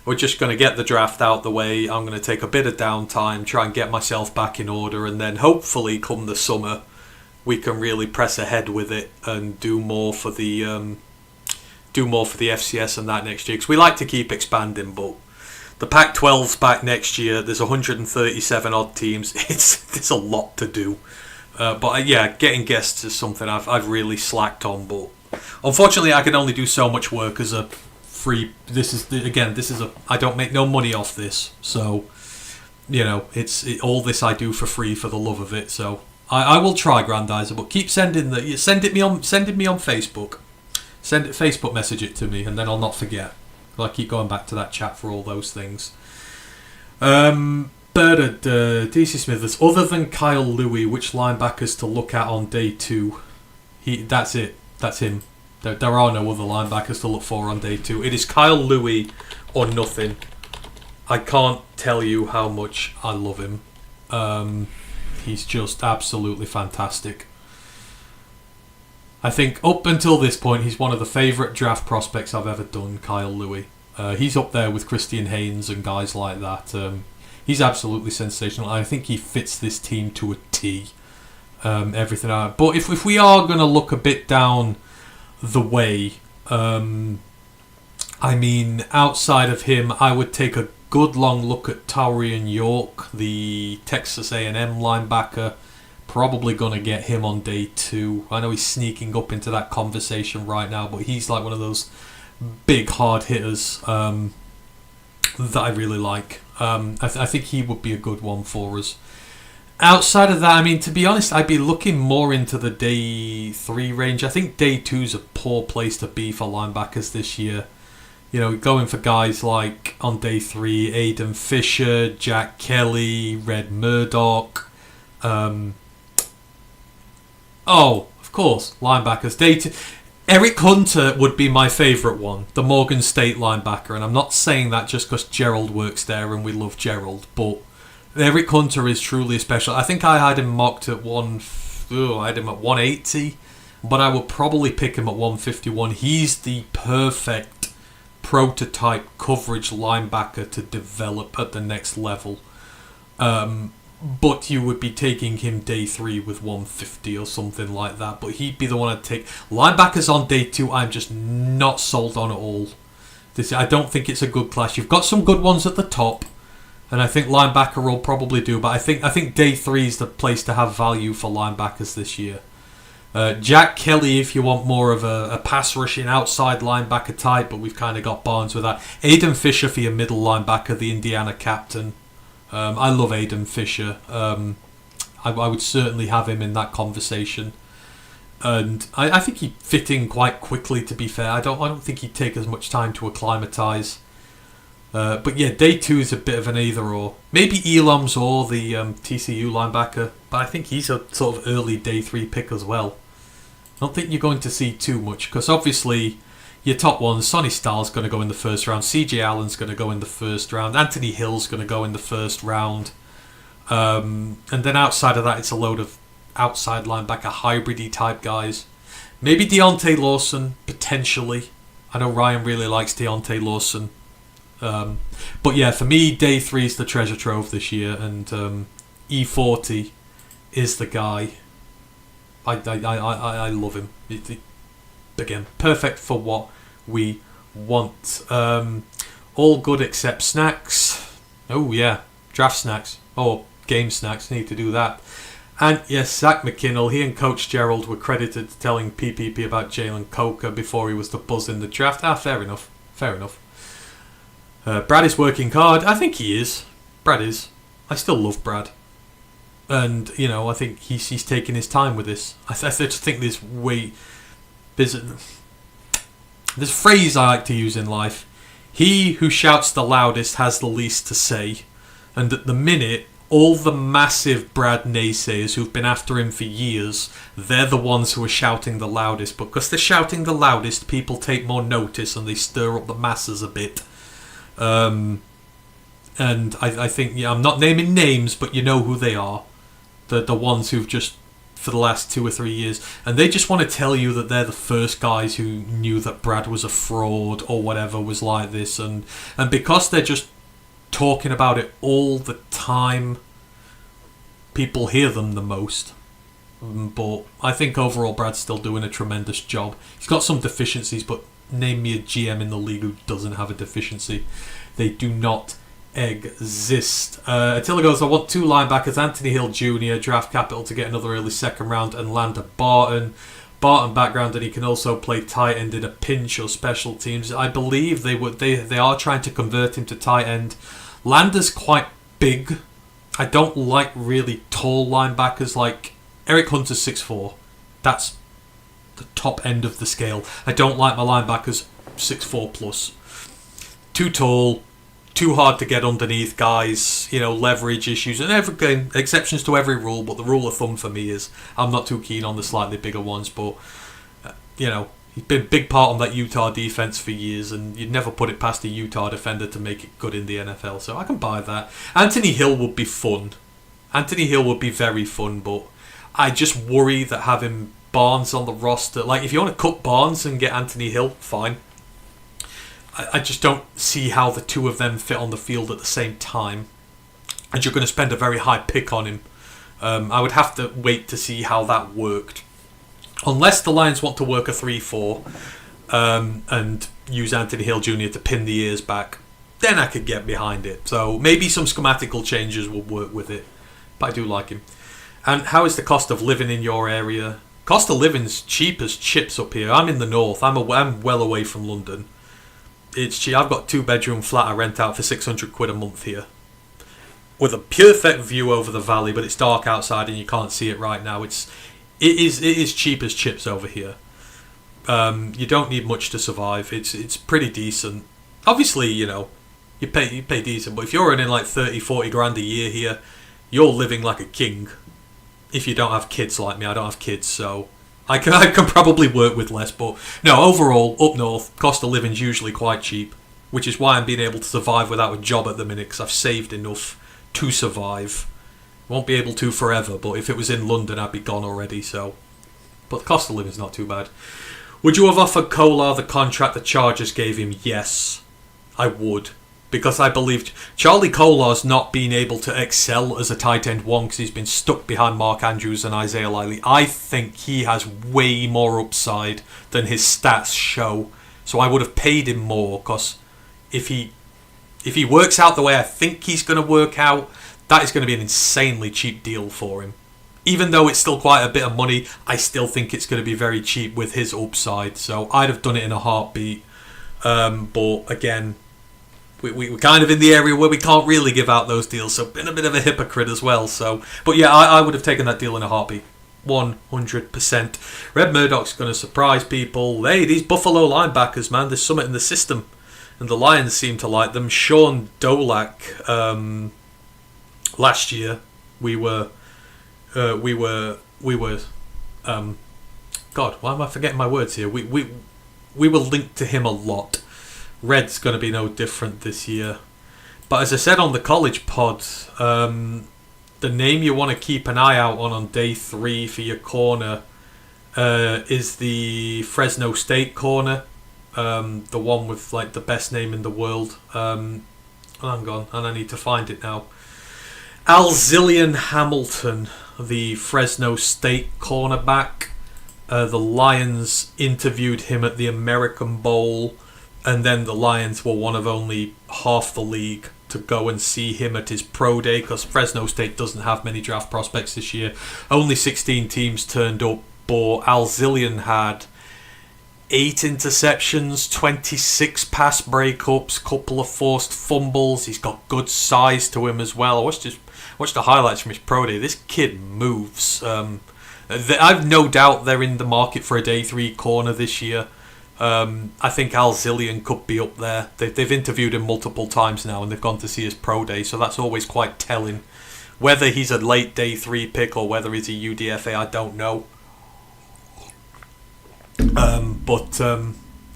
we're just going to get the draft out the way. I'm going to take a bit of downtime, try and get myself back in order, and then hopefully come the summer we can really press ahead with it and do more for the FCS and that next year, because we like to keep expanding. But the Pac-12's back next year. There's 137 odd teams. It's a lot to do. But yeah, getting guests is something I've really slacked on. But unfortunately, I can only do so much work as a free. I don't make no money off this, so you know all this I do for free for the love of it. So I will try, Grandizer, but keep sending me on Facebook. Facebook message it to me, and then I'll not forget. I keep going back to that chat for all those things. DC Smithers, other than Kyle Louis, which linebackers to look at on day 2? That's it. That's him. There are no other linebackers to look for on day 2. It is Kyle Louis or nothing. I can't tell you how much I love him. He's just absolutely fantastic. I think up until this point, he's one of the favourite draft prospects I've ever done, Kyle Louis. He's up there with Christian Haynes and guys like that. He's absolutely sensational. I think he fits this team to a T. Everything out. But if we are going to look a bit down the way, outside of him, I would take a good long look at Taurian York, the Texas A&M linebacker. Probably going to get him on day 2. I know he's sneaking up into that conversation right now, but he's like one of those big hard hitters that I really like. I think he would be a good one for us. Outside of that, to be honest, I'd be looking more into the day 3 range. I think day 2's a poor place to be for linebackers this year. You know, going for guys like on day 3, Aiden Fisher, Jack Kelly, Red Murdoch. Of course, linebackers. Eric Hunter would be my favourite one, the Morgan State linebacker, and I'm not saying that just because Gerald works there and we love Gerald, but Eric Hunter is truly special. I think I had him mocked at I had him at 180, but I would probably pick him at 151. He's the perfect prototype coverage linebacker to develop at the next level. But you would be taking him day 3 with 150 or something like that. But he'd be the one I'd take. Linebackers on day 2, I'm just not sold on at all. I don't think it's a good class. You've got some good ones at the top, and I think linebacker will probably do. But I think day 3 is the place to have value for linebackers this year. Jack Kelly, if you want more of a pass rushing outside linebacker type, but we've kind of got Barnes with that. Aiden Fisher for your middle linebacker, the Indiana captain. I love Aiden Fisher. I would certainly have him in that conversation, and I think he'd fit in quite quickly. To be fair, I don't think he'd take as much time to acclimatise. But yeah, day 2 is a bit of an either or. Maybe Elam's or the TCU linebacker, but I think he's a sort of early day 3 pick as well. I don't think you're going to see too much because obviously your top ones, Sonny Styles going to go in the first round, CJ Allen's going to go in the first round, Anthony Hill's going to go in the first round, and then outside of that it's a load of outside linebacker hybrid-y type guys. Maybe Deontay Lawson, potentially. I know Ryan really likes Deontay Lawson. But yeah, for me, day 3 is the treasure trove this year, and E40 is the guy. I love him. Again, perfect for what we want. All good except snacks. Oh yeah, draft snacks. Or game snacks. Need to do that. And yes, Zach McKinnell, he and Coach Gerald were credited telling PPP about Jalen Coker before he was the buzz in the draft. Fair enough. Fair enough. Brad is working hard. I think he is. Brad is. I still love Brad. And, I think he's taking his time with this. I just think there's a phrase I like to use in life. He who shouts the loudest has the least to say. And at the minute, all the massive Brad naysayers who've been after him for years, they're the ones who are shouting the loudest. But because they're shouting the loudest, people take more notice and they stir up the masses a bit. And I think, I'm not naming names, but you know who they are. The ones who've just, for the last 2 or 3 years, and they just want to tell you that they're the first guys who knew that Brad was a fraud or whatever was like this. And because they're just talking about it all the time, people hear them the most. But I think overall Brad's still doing a tremendous job. He's got some deficiencies, but name me a GM in the league who doesn't have a deficiency. They do not exist. Attila goes, I want 2 linebackers, Anthony Hill Jr., draft capital to get another early second round, and land a Barton background, and he can also play tight end in a pinch or special teams. I believe they are trying to convert him to tight end. Lander's quite big. I don't like really tall linebackers. Like Eric Hunter's 6'4". That's the top end of the scale. I don't like my linebackers 6'4 plus. Too tall, too hard to get underneath guys, leverage issues, and everything, exceptions to every rule, but the rule of thumb for me is I'm not too keen on the slightly bigger ones, but he's been a big part on that Utah defense for years, and you'd never put it past a Utah defender to make it good in the NFL, so I can buy that. Anthony Hill would be fun. Anthony Hill would be very fun, but I just worry that having Barnes on the roster, like if you want to cut Barnes and get Anthony Hill, fine. I just don't see how the two of them fit on the field at the same time. And you're going to spend a very high pick on him. I would have to wait to see how that worked. Unless the Lions want to work a 3-4 and use Anthony Hill Jr. to pin the ears back, then I could get behind it. So maybe some schematical changes will work with it. But I do like him. And how is the cost of living in your area? Cost of living's cheap as chips up here. I'm in the north. I'm well away from London. It's cheap. I've got a 2-bedroom flat I rent out for £600 a month here, with a perfect view over the valley. But it's dark outside and you can't see it right now. It is cheap as chips over here. You don't need much to survive. It's pretty decent. Obviously, you pay decent, but if you're earning like 30-40 grand a year here, you're living like a king. If you don't have kids like me, I don't have kids, so I can probably work with less, but no, overall, up north, cost of living's usually quite cheap, which is why I'm being able to survive without a job at the minute, because I've saved enough to survive. Won't be able to forever, but if it was in London, I'd be gone already, so... But the cost of living's not too bad. Would you have offered Kolar the contract the Chargers gave him? Yes, I would. Because I believed Charlie Kolar's not been able to excel as a tight end one because he's been stuck behind Mark Andrews and Isaiah Lively. I think he has way more upside than his stats show. So I would have paid him more because if he works out the way I think he's going to work out, that is going to be an insanely cheap deal for him. Even though it's still quite a bit of money, I still think it's going to be very cheap with his upside. So I'd have done it in a heartbeat. But again, we're kind of in the area where we can't really give out those deals. So been a bit of a hypocrite as well. So, but yeah, I would have taken that deal in a heartbeat. 100%. Red Murdoch's going to surprise people. Hey, these Buffalo linebackers, man, there's something in the system. And the Lions seem to like them. Sean Dolak, last year, we were God, why am I forgetting my words here? We were linked to him a lot. Red's going to be no different this year. But as I said on the college pod, the name you want to keep an eye out on day 3 for your corner is the Fresno State corner. The one with like the best name in the world. Hang on, and I need to find it now. Alzillian Hamilton, the Fresno State cornerback. The Lions interviewed him at the American Bowl, and then the Lions were one of only half the league to go and see him at his pro day, because Fresno State doesn't have many draft prospects this year. Only 16 teams turned up, but Alzillian had 8 interceptions, 26 pass breakups, couple of forced fumbles. He's got good size to him as well. Watch the highlights from his pro day. This kid moves. I've no doubt they're in the market for a day 3 corner this year. I think Alzillian could be up there. They've interviewed him multiple times now, and they've gone to see his pro day, so that's always quite telling. Whether he's a late day 3 pick or whether he's a UDFA, I don't know.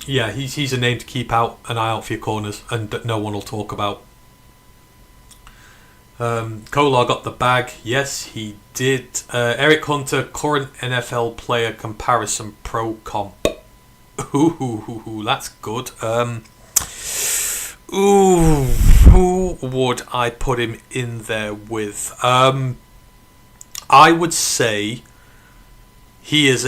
Yeah, he's a name to keep an eye out for your corners, and that no one will talk about. Kolar got the bag. Yes, he did. Eric Hunter, current NFL player comparison pro comp. Ooh, that's good. Who would I put him in there with? I would say he is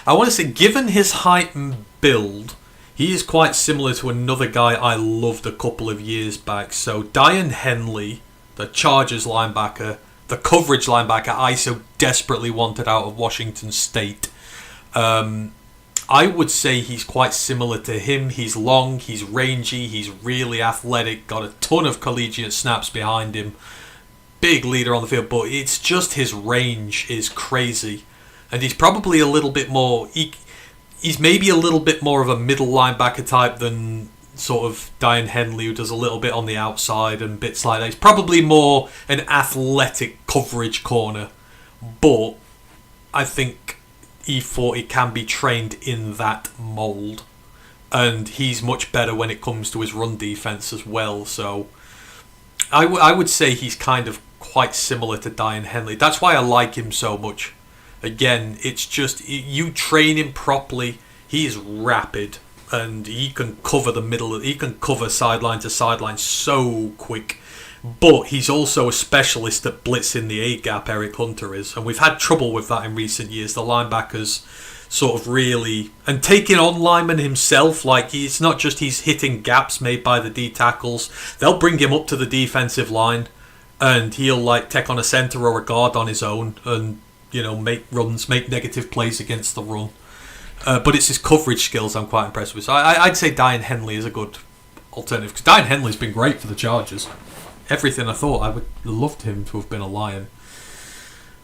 I want to say, given his height and build, he is quite similar to another guy I loved a couple of years back. So Diane Henley, the Chargers linebacker, the coverage linebacker I so desperately wanted out of Washington State. I would say he's quite similar to him. He's long, he's rangy, he's really athletic, got a ton of collegiate snaps behind him. Big leader on the field, but it's just his range is crazy. And he's probably a little bit more... He's maybe a little bit more of a middle linebacker type than sort of Diane Henley, who does a little bit on the outside and bits like that. He's probably more an athletic coverage corner. But I think E40 can be trained in that mould. And he's much better when it comes to his run defense as well. So I would say he's kind of quite similar to Diane Henley. That's why I like him so much. Again, it's just, you train him properly, he is rapid, and he can cover the middle, he can cover sideline to sideline so quick. But he's also a specialist at blitzing the A-gap, Eric Hunter is, and we've had trouble with that in recent years. The linebackers sort of really, and taking on linemen himself, like it's not just he's hitting gaps made by the D tackles, they'll bring him up to the defensive line, and he'll like take on a center or a guard on his own, and make runs, make negative plays against the run. But it's his coverage skills I'm quite impressed with. So I'd say Diane Henley is a good alternative. Because Diane Henley's been great for the Chargers. Everything I thought, I would loved him to have been a Lion.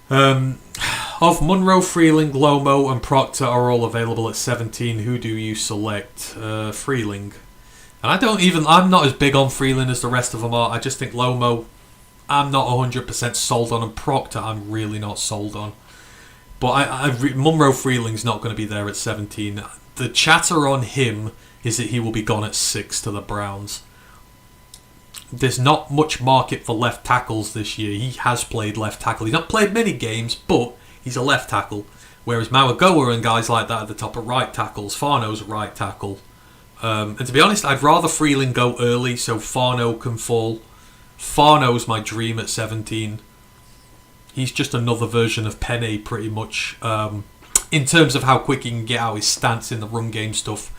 Of Monroe, Freeland, Lomo and Proctor are all available at 17. Who do you select? Freeland. And I'm not as big on Freeland as the rest of them are. I just think Lomo I'm not 100% sold on, and Proctor I'm really not sold on. But Munro Freeling's not going to be there at 17. The chatter on him is that he will be gone at 6 to the Browns. There's not much market for left tackles this year. He has played left tackle. He's not played many games, but he's a left tackle. Whereas Mauagoa and guys like that at the top are right tackles. Farno's a right tackle. And to be honest, I'd rather Freeland go early so Farno can fall. Farno's my dream at 17. He's just another version of Penne, pretty much. In terms of how quick he can get out his stance in the run game stuff.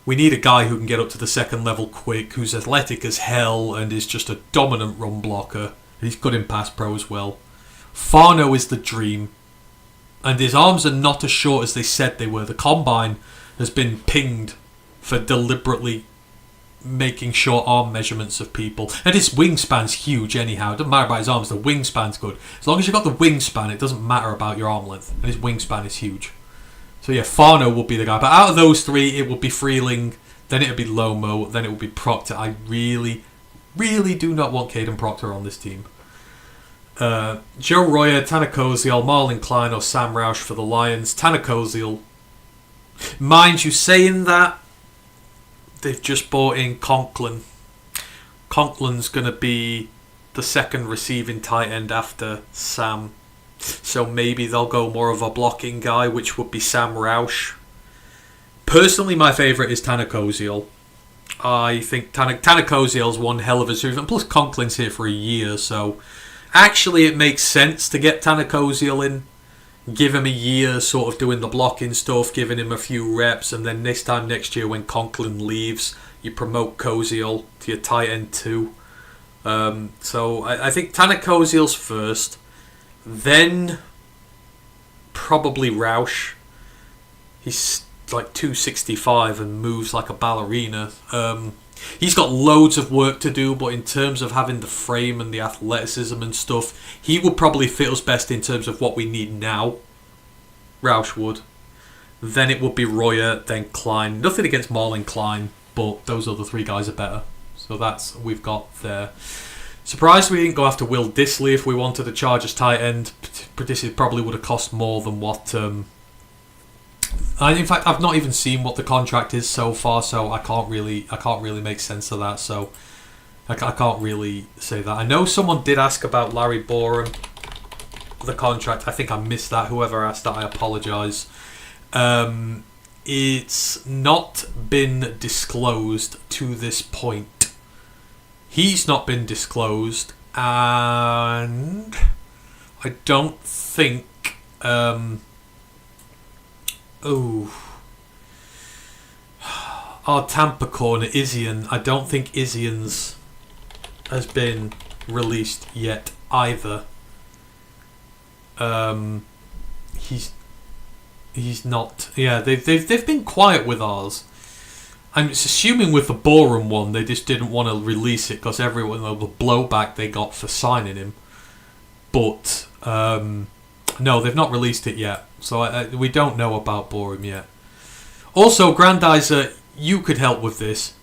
We need a guy who can get up to the second level quick, who's athletic as hell, and is just a dominant run blocker. He's good in pass pro as well. Farno is the dream. And his arms are not as short as they said they were. The combine has been pinged for deliberately making short arm measurements of people. And his wingspan's huge anyhow. It doesn't matter about his arms, the wingspan's good. As long as you've got the wingspan, it doesn't matter about your arm length. And his wingspan is huge. So yeah, Farno will be the guy. But out of those three, it would be Freeling, then it would be Lomo, then it would be Proctor. I really, really do not want Caden Proctor on this team. Joe Royer, Tanakoziel, Marlon Klein or Sam Roush for the Lions. Tanakoziel. Mind you, saying that, they've just bought in Conklin. Conklin's going to be the second receiving tight end after Sam. So maybe they'll go more of a blocking guy, which would be Sam Roush. Personally, my favourite is Tanakoziel. I think Tanakoziel's one hell of a receiver. And plus, Conklin's here for a year, so actually it makes sense to get Tanakoziel in. Give him a year sort of doing the blocking stuff, giving him a few reps, and then this time next year when Conklin leaves, you promote Koziel to your tight end 2. So I think Tanakoziel's first. Then probably Roush. He's like 265 and moves like a ballerina. He's got loads of work to do, but in terms of having the frame and the athleticism and stuff, he would probably fit us best in terms of what we need now. Roush would. Then it would be Royer, then Klein. Nothing against Marlon Klein, but those other three guys are better. So that's what we've got there. Surprised we didn't go after Will Dissly if we wanted a Chargers tight end. Dissly probably would have cost more than what... in fact, I've not even seen what the contract is so far, so I can't really make sense of that. So I can't really say that. I know someone did ask about Larry Borum, the contract. I think I missed that. Whoever asked that, I apologise. It's not been disclosed to this point. He's not been disclosed, and I don't think. Our Tampa corner, Isian. I don't think Isian's has been released yet either. He's not. Yeah, they've been quiet with ours. I'm assuming with the Borum one, they just didn't want to release it because everyone the blowback they got for signing him. But no, they've not released it yet, so we don't know about Borum yet. Also, Grandizer, you could help with this.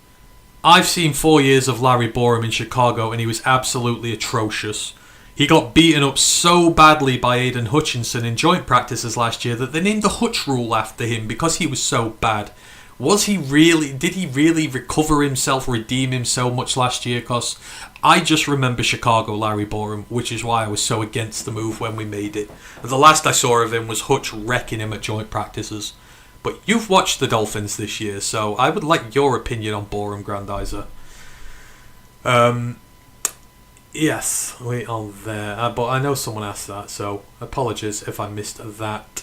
I've seen 4 years of Larry Borum in Chicago, and he was absolutely atrocious. He got beaten up so badly by Aidan Hutchinson in joint practices last year that they named the Hutch rule after him because he was so bad. Did he really recover himself, redeem him so much last year? Because I just remember Chicago Larry Borum, which is why I was so against the move when we made it. The last I saw of him was Hutch wrecking him at joint practices. But you've watched the Dolphins this year, so I would like your opinion on Borum, Grandizer. Yes, we are there. But I know someone asked that, so apologies if I missed that.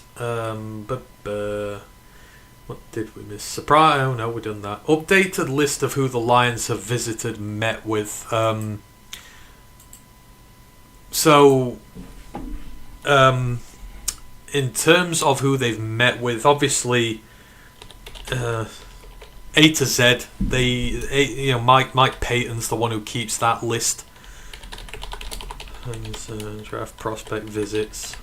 What did we miss? Surprise! Oh no, we've done that. Updated list of who the Lions have visited, met with. In terms of who they've met with, obviously, A to Z. Mike Payton's the one who keeps that list. And draft prospect visits.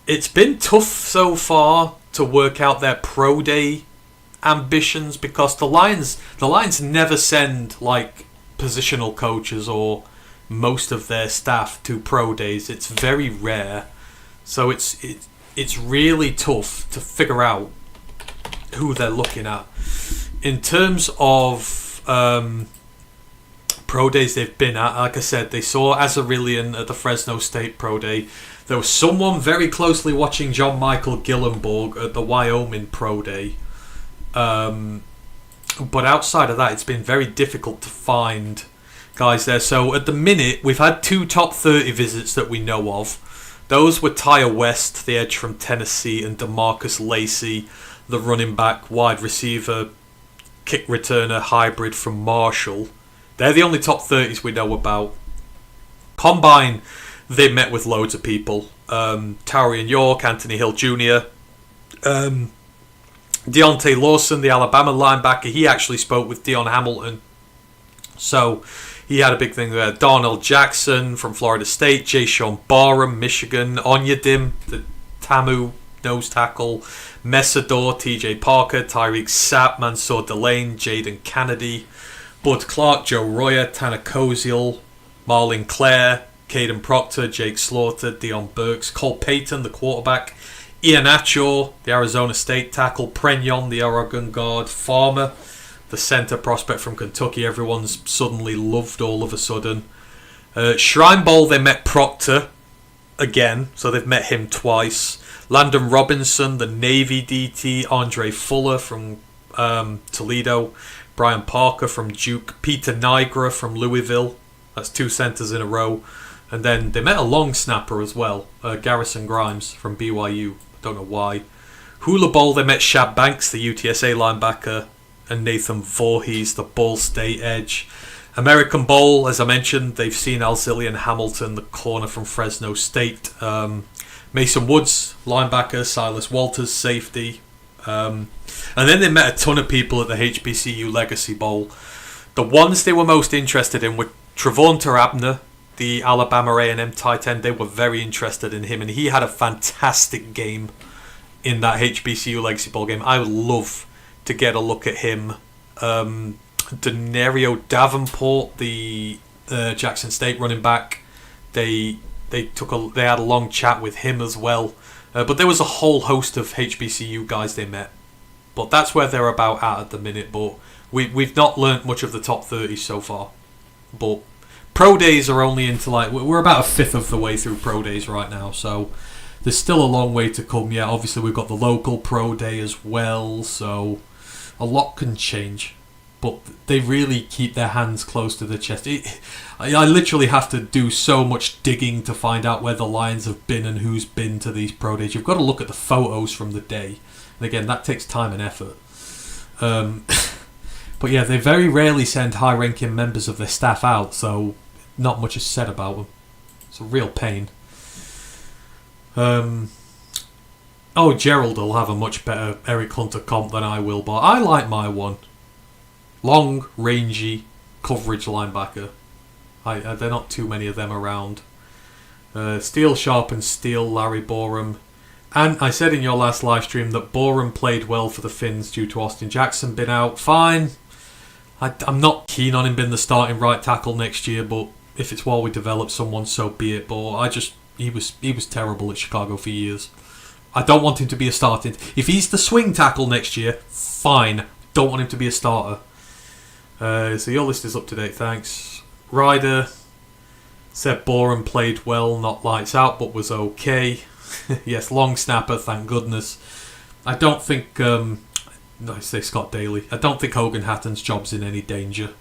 It's been tough so far to work out their pro day ambitions because the Lions never send like positional coaches or most of their staff to pro days. It's very rare, so it's really tough to figure out who they're looking at. In terms of pro days they've been at, like I said, they saw Azarillion at the Fresno State Pro Day. There was someone very closely watching John Michael Gillenborg at the Wyoming Pro Day. But outside of that, it's been very difficult to find guys there. So at the minute, we've had 2 top 30 visits that we know of. Those were Tyre West, the edge from Tennessee, and DeMarcus Lacey, the running back, wide receiver, kick returner hybrid from Marshall. They're the only top 30s we know about. Combine, they met with loads of people. Taurian York, Anthony Hill Jr., Deontay Lawson, the Alabama linebacker, he actually spoke with Dion Hamilton. So he had a big thing there. Darnell Jackson from Florida State, Jay Sean Barham, Michigan, Onyedim, the Tamu nose tackle, Messador, TJ Parker, Tyreek Sapp, Mansour Delane, Jaden Kennedy, Bud Clark, Joe Royer, Tanner Koziel, Marlon Clare, Caden Proctor, Jake Slaughter, Dion Burks, Cole Payton, the quarterback, Ian Acho, the Arizona State tackle, Prenyon, the Oregon guard, Farmer, the center prospect from Kentucky, everyone's suddenly loved all of a sudden. Shrine Bowl, they met Proctor again, so they've met him twice. Landon Robinson, the Navy DT, Andre Fuller from Toledo, Brian Parker from Duke, Peter Nigra from Louisville. That's 2 centers in a row. And then they met a long snapper as well, Garrison Grimes from BYU. Don't know why. Hula Bowl, they met Shab Banks, the UTSA linebacker, and Nathan Voorhees, the Ball State edge. American Bowl, as I mentioned, they've seen Alzillian Hamilton, the corner from Fresno State. Mason Woods, linebacker, Silas Walters, safety. And then they met a ton of people at the HBCU Legacy Bowl. The ones they were most interested in were Travonta Abner, the Alabama A&M tight end. They were very interested in him, and he had a fantastic game in that HBCU Legacy Bowl game. I would love to get a look at him. Denario Davenport, the Jackson State running back, they had a long chat with him as well. But there was a whole host of HBCU guys they met. But that's where they're about at the minute. But we've not learnt much of the top 30 so far. But pro days are only into we're about a fifth of the way through pro days right now, so there's still a long way to come. Yeah, obviously we've got the local pro day as well, so a lot can change, but they really keep their hands close to the chest. I literally have to do so much digging to find out where the Lions have been and who's been to these pro days. You've got to look at the photos from the day, and again, that takes time and effort. But yeah, they very rarely send high-ranking members of their staff out, so not much is said about them. It's a real pain. Gerald will have a much better Eric Hunter comp than I will, but I like my one. Long, rangy, coverage linebacker. There are not too many of them around. Steel Sharp and Steel, Larry Borum. And I said in your last live stream that Borum played well for the Finns due to Austin Jackson being out. Fine. I'm not keen on him being the starting right tackle next year, but if it's while we develop someone, so be it. But he was terrible at Chicago for years. I don't want him to be a starting. If he's the swing tackle next year, fine. Don't want him to be a starter. So your list is up to date, thanks. Ryder said Borum played well, not lights out, but was okay. Yes, long snapper, thank goodness. I don't think... I say Scott Daly. I don't think Hogan Hatton's job's in any danger.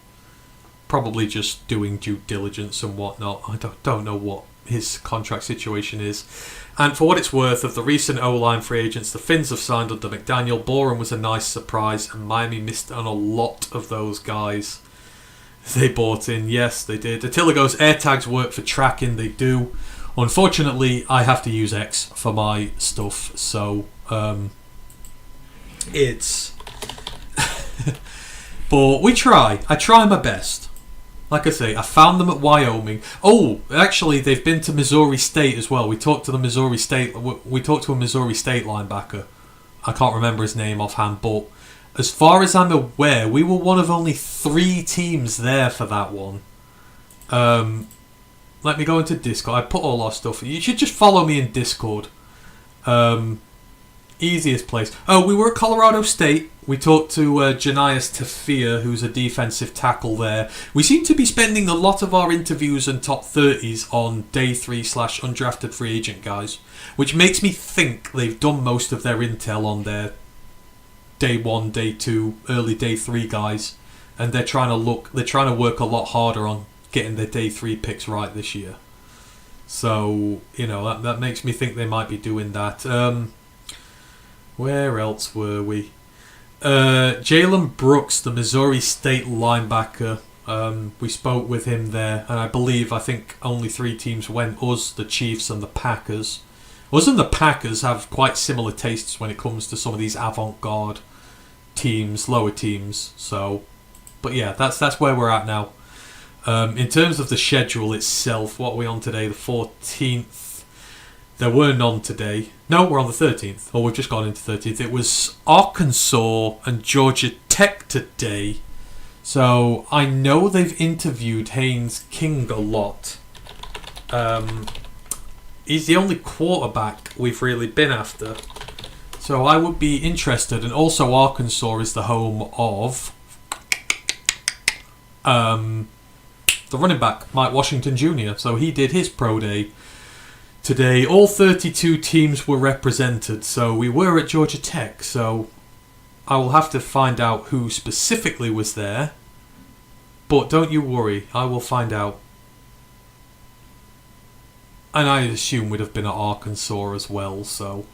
Probably just doing due diligence and whatnot. I don't know what his contract situation is. And for what it's worth, of the recent O-line free agents the Finns have signed under McDaniel, Borum was a nice surprise, and Miami missed on a lot of those guys they bought in. Yes, they did. Attila goes, AirTags work for tracking. They do. Unfortunately, I have to use X for my stuff, so it's... But we try. I try my best. Like I say, I found them at Wyoming. Oh, actually, they've been to Missouri State as well. We talked to a Missouri State linebacker. I can't remember his name offhand, but as far as I'm aware, we were one of only 3 teams there for that one. Let me go into Discord. I put all our stuff. You should just follow me in Discord. Easiest place. Oh, we were at Colorado State. We talked to Janias Tafia, who's a defensive tackle there. We seem to be spending a lot of our interviews and top 30s on day 3 / undrafted free agent guys, which makes me think they've done most of their intel on their day 1, day 2, early day 3 guys, and they're trying to work a lot harder on getting their day 3 picks right this year. So, that makes me think they might be doing that. Where else were we? Jalen Brooks, the Missouri State linebacker. We spoke with him there, and I think only 3 teams went: us, the Chiefs, and the Packers. Us and the Packers have quite similar tastes when it comes to some of these avant-garde teams, lower teams. So, but yeah, that's where we're at now. In terms of the schedule itself, what are we on today? The 14th. There were none today. No, we're on the 13th. Or we've just gone into 13th. It was Arkansas and Georgia Tech today. So I know they've interviewed Haynes King a lot. He's the only quarterback we've really been after. So I would be interested. And also Arkansas is the home of the running back, Mike Washington Jr. So he did his pro day today. All 32 teams were represented, so we were at Georgia Tech, so I will have to find out who specifically was there, but don't you worry, I will find out. And I assume we'd have been at Arkansas as well, so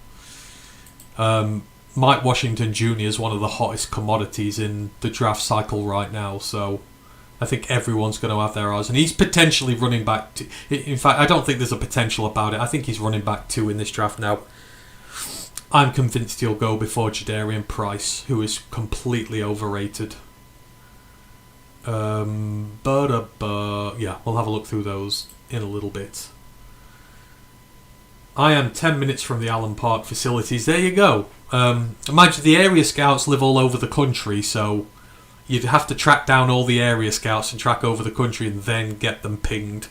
Mike Washington Jr. is one of the hottest commodities in the draft cycle right now, so I think everyone's going to have their eyes. And he's potentially running back. In fact, I don't think there's a potential about it. I think he's running back 2 in this draft now. I'm convinced he'll go before Jadarian Price, who is completely overrated. Yeah, we'll have a look through those in a little bit. I am 10 minutes from the Allen Park facilities. There you go. Imagine the area scouts live all over the country, so you'd have to track down all the area scouts and track over the country and then get them pinged.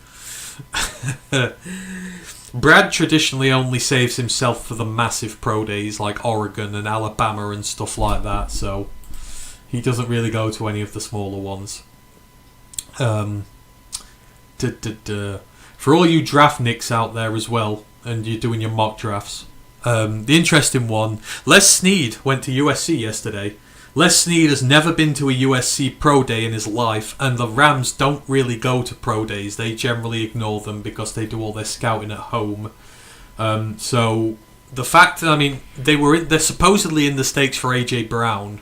Brad traditionally only saves himself for the massive pro days like Oregon and Alabama and stuff like that, so he doesn't really go to any of the smaller ones. For all you draft nicks out there as well, and you're doing your mock drafts, the interesting one, Les Snead went to USC yesterday. Les Snead has never been to a USC pro day in his life, and the Rams don't really go to pro days. They generally ignore them because they do all their scouting at home. So the fact that, they're supposedly in the stakes for AJ Brown,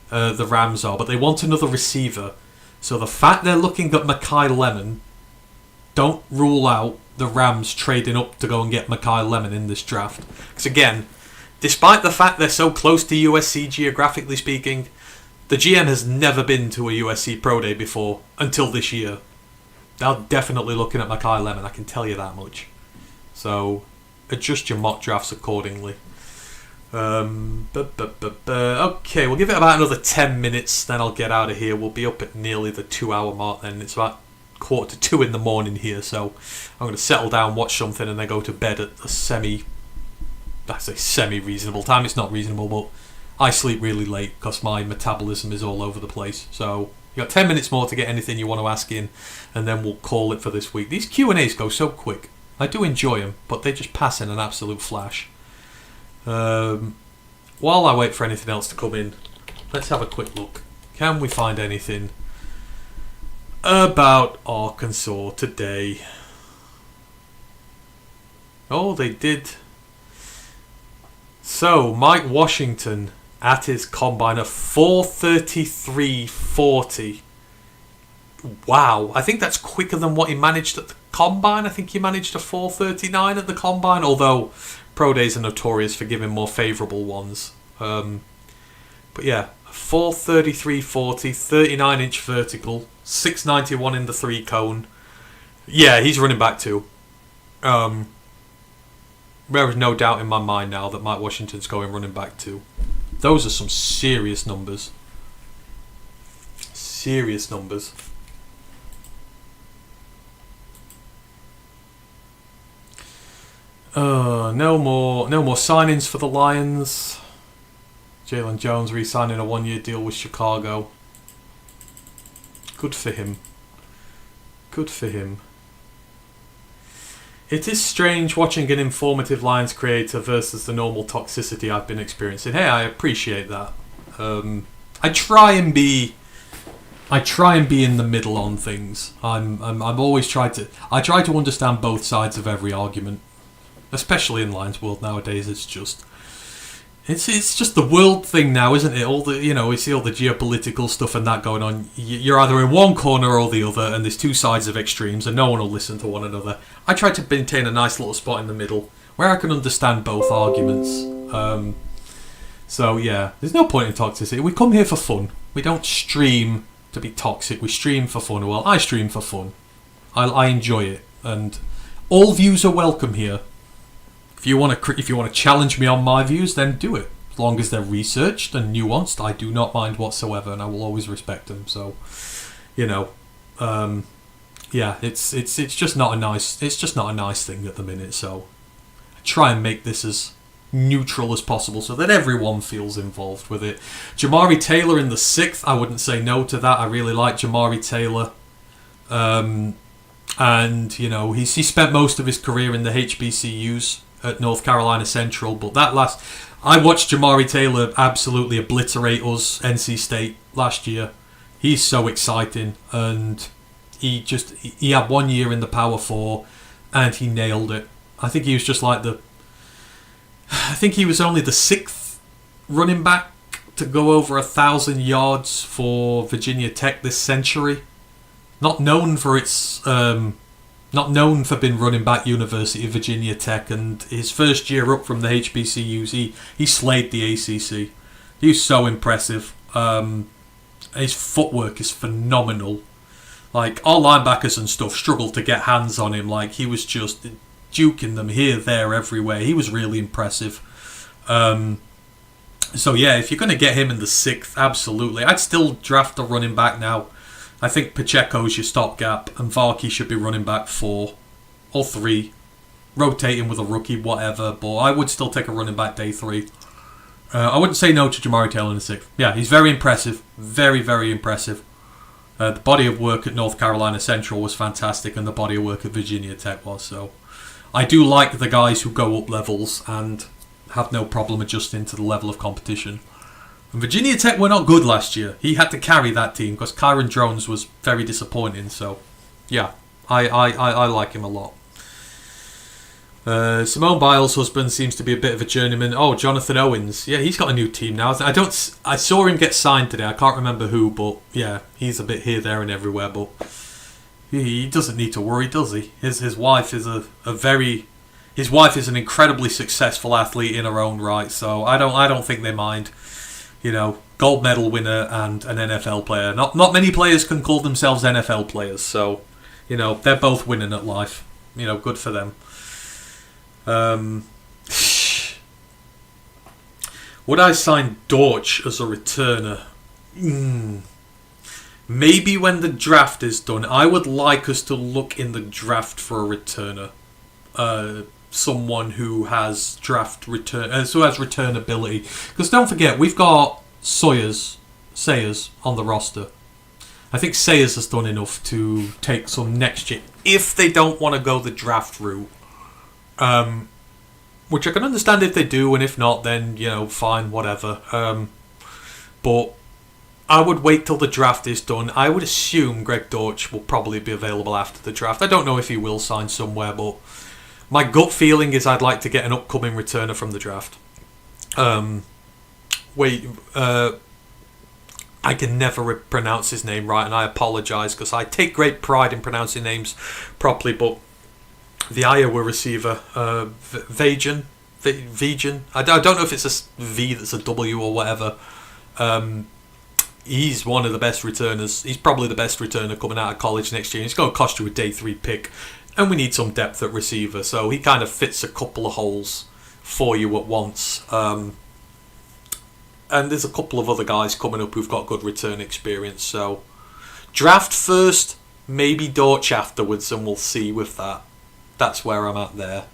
the Rams are, but they want another receiver. So the fact they're looking at Mekhi Lemon, don't rule out the Rams trading up to go and get Mekhi Lemon in this draft. Because again, despite the fact they're so close to USC geographically speaking, the GM has never been to a USC Pro Day before until this year. They're definitely looking at Mekhi Lemon, I can tell you that much. So, adjust your mock drafts accordingly. Okay, we'll give it about another 10 minutes, then I'll get out of here. We'll be up at nearly the 2-hour mark then. It's about 1:45 in the morning here, so I'm going to settle down, watch something, and then go to bed at a semi-reasonable time. It's not reasonable, but I sleep really late because my metabolism is all over the place. So you got 10 minutes more to get anything you want to ask in, and then we'll call it for this week. These Q&As go so quick. I do enjoy them, but they just pass in an absolute flash. While I wait for anything else to come in, let's have a quick look. Can we find anything about Arkansas today? Oh, they did. So, Mike Washington at his combine, a 4:33.40. Wow, I think that's quicker than what he managed at the combine. I think he managed a 4:39 at the combine, although pro days are notorious for giving more favourable ones. But yeah, 4:33.40, 39-inch vertical, 691 in the 3-cone. Yeah, he's running back too. There is no doubt in my mind now that Mike Washington's going running back too. Those are some serious numbers. Serious numbers. No more signings for the Lions. Jalen Jones re-signing a 1-year deal with Chicago. Good for him. Good for him. It is strange watching an informative Lions creator versus the normal toxicity I've been experiencing. Hey, I appreciate that. I try and be in the middle on things. I'm always I try to understand both sides of every argument, especially in Lions world nowadays. It's just the world thing now, isn't it? All the we see all the geopolitical stuff and that going on. You're either in one corner or the other, and there's two sides of extremes, and no one will listen to one another. I try to maintain a nice little spot in the middle where I can understand both arguments. So yeah, there's no point in toxicity. We come here for fun. We don't stream to be toxic. We stream for fun. Well, I stream for fun. I enjoy it, and all views are welcome here. If you want to challenge me on my views, then do it. As long as they're researched and nuanced, I do not mind whatsoever, and I will always respect them. So, yeah, it's just not a nice thing at the minute. So, I try and make this as neutral as possible so that everyone feels involved with it. Jamari Taylor in the 6th, I wouldn't say no to that. I really like Jamari Taylor. And he spent most of his career in the HBCUs at North Carolina Central, but I watched Jamari Taylor absolutely obliterate us, NC State, last year. He's so exciting, and he had 1 year in the Power 4 and he nailed it. I think he was just like I think he was only the 6th running back to go over 1,000 yards for Virginia Tech this century. Not known for being running back University of Virginia Tech, and his first year up from the HBCUs, he slayed the ACC. He was so impressive. His footwork is phenomenal. Like, our linebackers and stuff struggled to get hands on him. Like, he was just duking them here, there, everywhere. He was really impressive. So yeah, if you're going to get him in the 6th, absolutely. I'd still draft a running back now. I think Pacheco's your stopgap, and Varkey should be running back 4 or 3, rotating with a rookie, whatever. But I would still take a running back day 3. I wouldn't say no to Jamari Taylor in the 6th. Yeah, he's very impressive, very, very impressive. The body of work at North Carolina Central was fantastic, and the body of work at Virginia Tech was. So I do like the guys who go up levels and have no problem adjusting to the level of competition. And Virginia Tech were not good last year. He had to carry that team because Kyron Jones was very disappointing. So, yeah, I like him a lot. Simone Biles' husband seems to be a bit of a journeyman. Oh, Jonathan Owens. Yeah, he's got a new team now. I saw him get signed today. I can't remember who, but yeah, he's a bit here, there, and everywhere. But he doesn't need to worry, does he? His wife is his wife is an incredibly successful athlete in her own right. So I don't think they mind. Gold medal winner and an NFL player. Not many players can call themselves NFL players. So, they're both winning at life. Good for them. Would I sign Dortch as a returner? Maybe when the draft is done. I would like us to look in the draft for a returner. Someone who has returnability. Because don't forget, we've got Sayers on the roster. I think Sayers has done enough to take some next year if they don't want to go the draft route. Which I can understand if they do, and if not, then fine, whatever. But I would wait till the draft is done. I would assume Greg Dortch will probably be available after the draft. I don't know if he will sign somewhere, but my gut feeling is I'd like to get an upcoming returner from the draft. I can never pronounce his name right, and I apologise because I take great pride in pronouncing names properly, but the Iowa receiver, Vajan, I don't know if it's a V that's a W or whatever. He's one of the best returners. He's probably the best returner coming out of college next year. It's going to cost you a day 3 pick, and we need some depth at receiver, so he kind of fits a couple of holes for you at once. and there's a couple of other guys coming up who've got good return experience. So draft first, maybe Dorch afterwards, and we'll see with that. That's where I'm at there.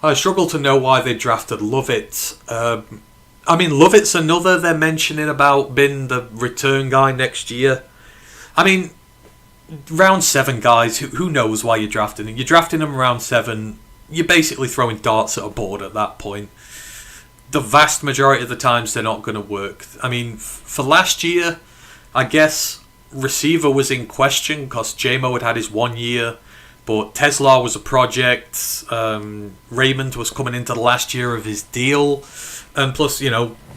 I struggle to know why they drafted Lovett. I mean, Lovett's another they're mentioning about being the return guy next year. I mean, round 7 guys, who knows why you're drafting them? You're drafting them round 7. You're basically throwing darts at a board at that point. The vast majority of the times they're not going to work. I mean, for last year, I guess receiver was in question because JMO had his 1 year, but Tesla was a project. Raymond was coming into the last year of his deal, and plus,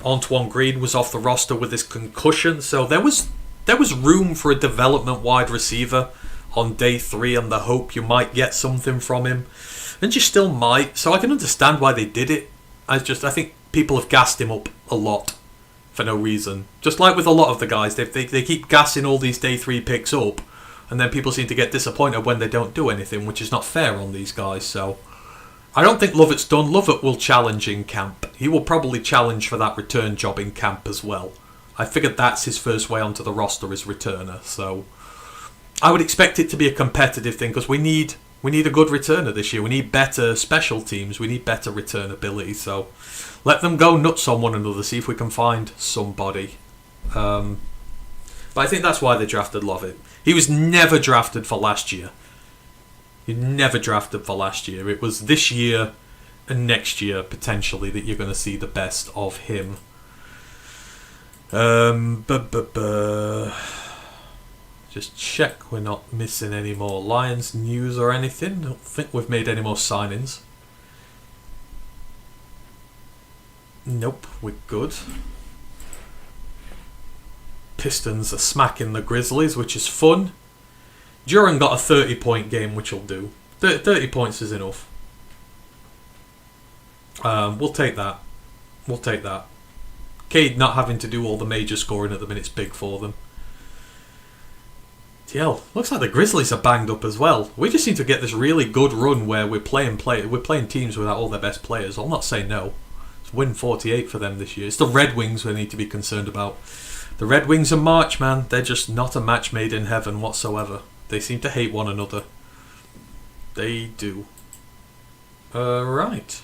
Antoine Green was off the roster with his concussion, so there was room for a development wide receiver on day 3, and the hope you might get something from him, and you still might. So I can understand why they did it. I think people have gassed him up a lot for no reason. Just like with a lot of the guys, they keep gassing all these day 3 picks up, and then people seem to get disappointed when they don't do anything, which is not fair on these guys. So I don't think Lovett's done. Lovett will challenge in camp. He will probably challenge for that return job in camp as well. I figured that's his first way onto the roster as returner. So I would expect it to be a competitive thing because we need a good returner this year. We need better special teams. We need better return ability. So let them go nuts on one another. See if we can find somebody. But I think that's why they drafted Lovett. He was never drafted for last year. He never drafted for last year. It was this year and next year potentially that you're going to see the best of him. Just check we're not missing any more Lions news or anything. Don't think we've made any more signings. Nope, we're good. Pistons are smacking the Grizzlies, which is fun. Duran got a 30-point game, which will do. 30 points is enough. We'll take that. We'll take that. Cade not having to do all the major scoring at the minute's big for them. TL, looks like the Grizzlies are banged up as well. We just seem to get this really good run where we're playing teams without all their best players. I'll not say no. It's win 48 for them this year. It's the Red Wings we need to be concerned about. The Red Wings are March, man. They're just not a match made in heaven whatsoever. They seem to hate one another. They do. Right.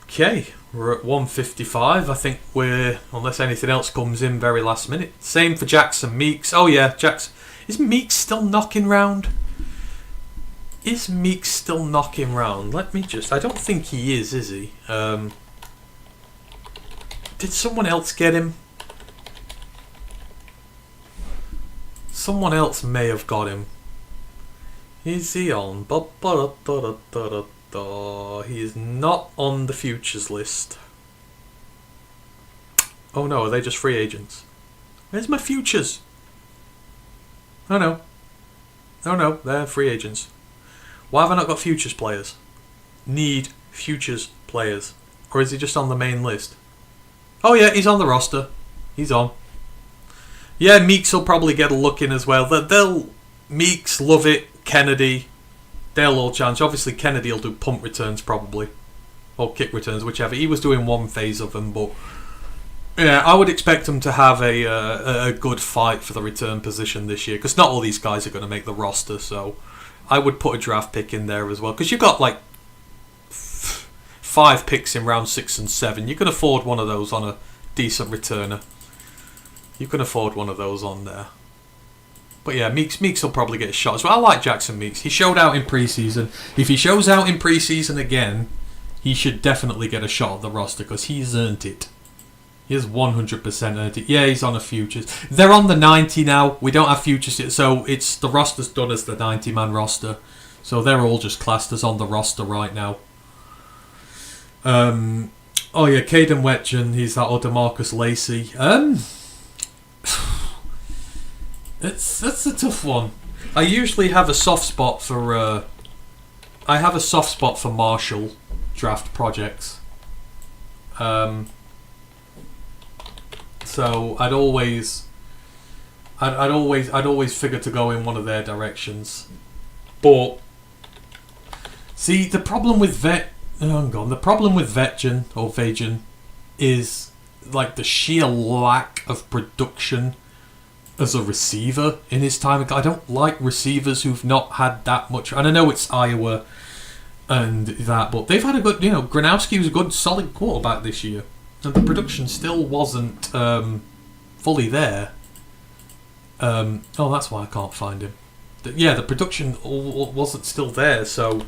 Okay, we're at 1:55. I think unless anything else comes in very last minute. Same for Jackson Meeks. Oh yeah, is Meeks still knocking round? Is Meeks still knocking round? I don't think he is he? Did someone else get him? Someone else may have got him. Is he on? He is not on the futures list. Oh no, are they just free agents? Where's my futures? Oh no, they're free agents. Why have I not got futures players? Need futures players. Or is he just on the main list? Oh yeah, he's on the roster. He's on. Yeah, Meeks will probably get a look in as well. Meeks, Lovett, Kennedy, they'll all challenge. Obviously, Kennedy will do punt returns probably. Or kick returns, whichever. He was doing one phase of them, but yeah, I would expect him to have a good fight for the return position this year, because not all these guys are going to make the roster, so I would put a draft pick in there as well, because you've got like 5 picks in round 6 and 7. You can afford one of those on a decent returner. You can afford one of those on there. But yeah, Meeks will probably get a shot as well. I like Jackson Meeks. He showed out in preseason. If he shows out in preseason again, he should definitely get a shot at the roster because he's earned it. He has 100% earned it. Yeah, he's on a futures. They're on the 90 now. We don't have futures yet, so it's the roster's done as the 90-man roster. So they're all just classed as on the roster right now. Oh yeah, Caden Wetchen. He's that other Marcus Lacey. That's a tough one. I usually have a soft spot for Marshall draft projects. So I'd always figure to go in one of their directions. But see, the problem with Vetchen is like the sheer lack of production as a receiver in his time. I don't like receivers who've not had that much. And I know it's Iowa and that, but they've had a good, Gronowski was a good, solid quarterback this year. And the production still wasn't fully there. That's why I can't find him. The production wasn't still there, so...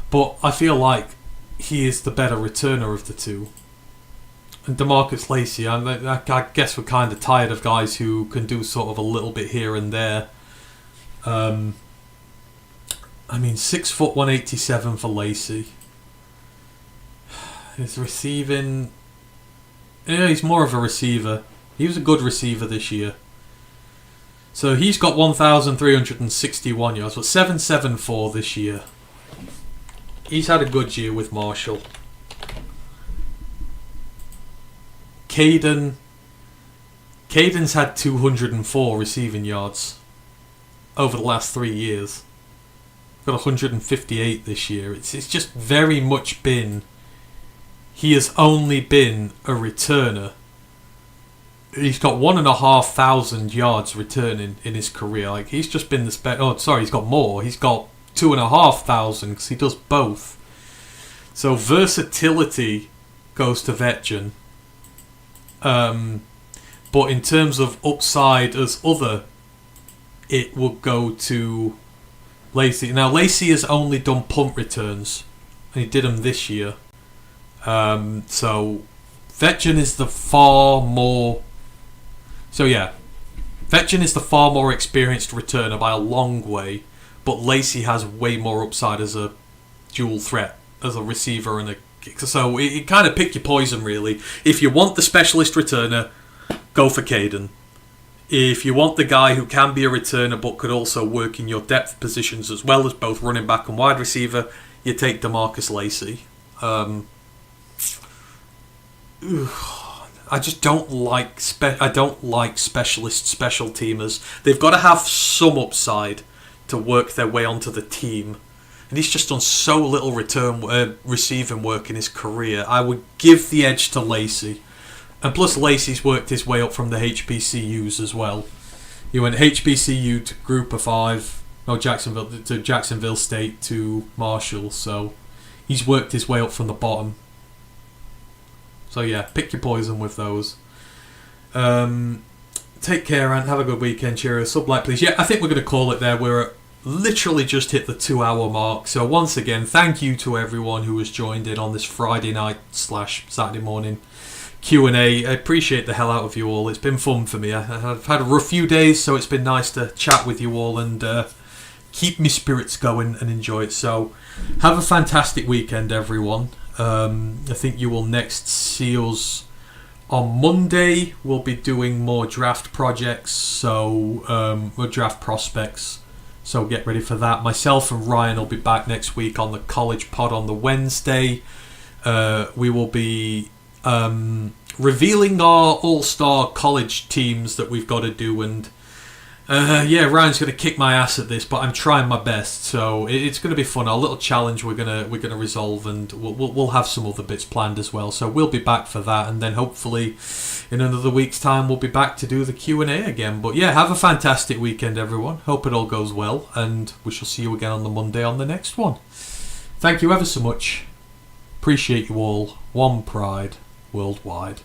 But I feel like he is the better returner of the two. And DeMarcus Lacey, I guess we're kind of tired of guys who can do sort of a little bit here and there. 6 foot 187 for Lacey. His receiving... Yeah, he's more of a receiver. He was a good receiver this year. So he's got 1,361 yards, but 774 this year. He's had a good year with Marshall. Caden's had 204 receiving yards over the last 3 years. Got 158 this year. It's just very much been... He has only been a returner. He's got 1,500 yards returning in his career. Like, he's just been the he's got more. He's got 2,500 because he does both. So versatility goes to Vetgen. But in terms of upside as other, it will go to Lacey. Now Lacey has only done punt returns, and he did them this year. So Vetgen is the far more... Vetgen is the far more experienced returner by a long way, but Lacey has way more upside as a dual threat, as a receiver and a kicker. So it kind of pick your poison, really. If you want the specialist returner, go for Caden. If you want the guy who can be a returner but could also work in your depth positions as well as both running back and wide receiver, you take DeMarcus Lacey. I just don't like specialist special teamers. They've got to have some upside to work their way onto the team, and he's just done so little receiving work in his career. I would give the edge to Lacey, and plus Lacey's worked his way up from the HBCUs as well. He went HBCU to Group of 5, Jacksonville State to Marshall, so he's worked his way up from the bottom. So yeah, pick your poison with those. Take care and have a good weekend. Cheers. Sub-like please. Yeah, I think we're going to call it there. We're literally just hit the 2-hour mark. So once again, thank you to everyone who has joined in on this Friday night / Saturday morning Q&A. I appreciate the hell out of you all. It's been fun for me. I've had a rough few days, so it's been nice to chat with you all and keep my spirits going and enjoy it. So have a fantastic weekend, everyone. I think you will next see us on Monday. We'll be doing more draft projects, so more draft prospects. So get ready for that. Myself and Ryan will be back next week on the College Pod on the Wednesday. We will be revealing our all-star college teams that we've got to do, and Ryan's going to kick my ass at this, but I'm trying my best, so it's going to be fun. Our little challenge we're going to resolve, and we'll have some other bits planned as well. So we'll be back for that, and then hopefully in another week's time we'll be back to do the Q&A again. But yeah, have a fantastic weekend, everyone. Hope it all goes well, and we shall see you again on the Monday on the next one. Thank you ever so much. Appreciate you all. One Pride worldwide.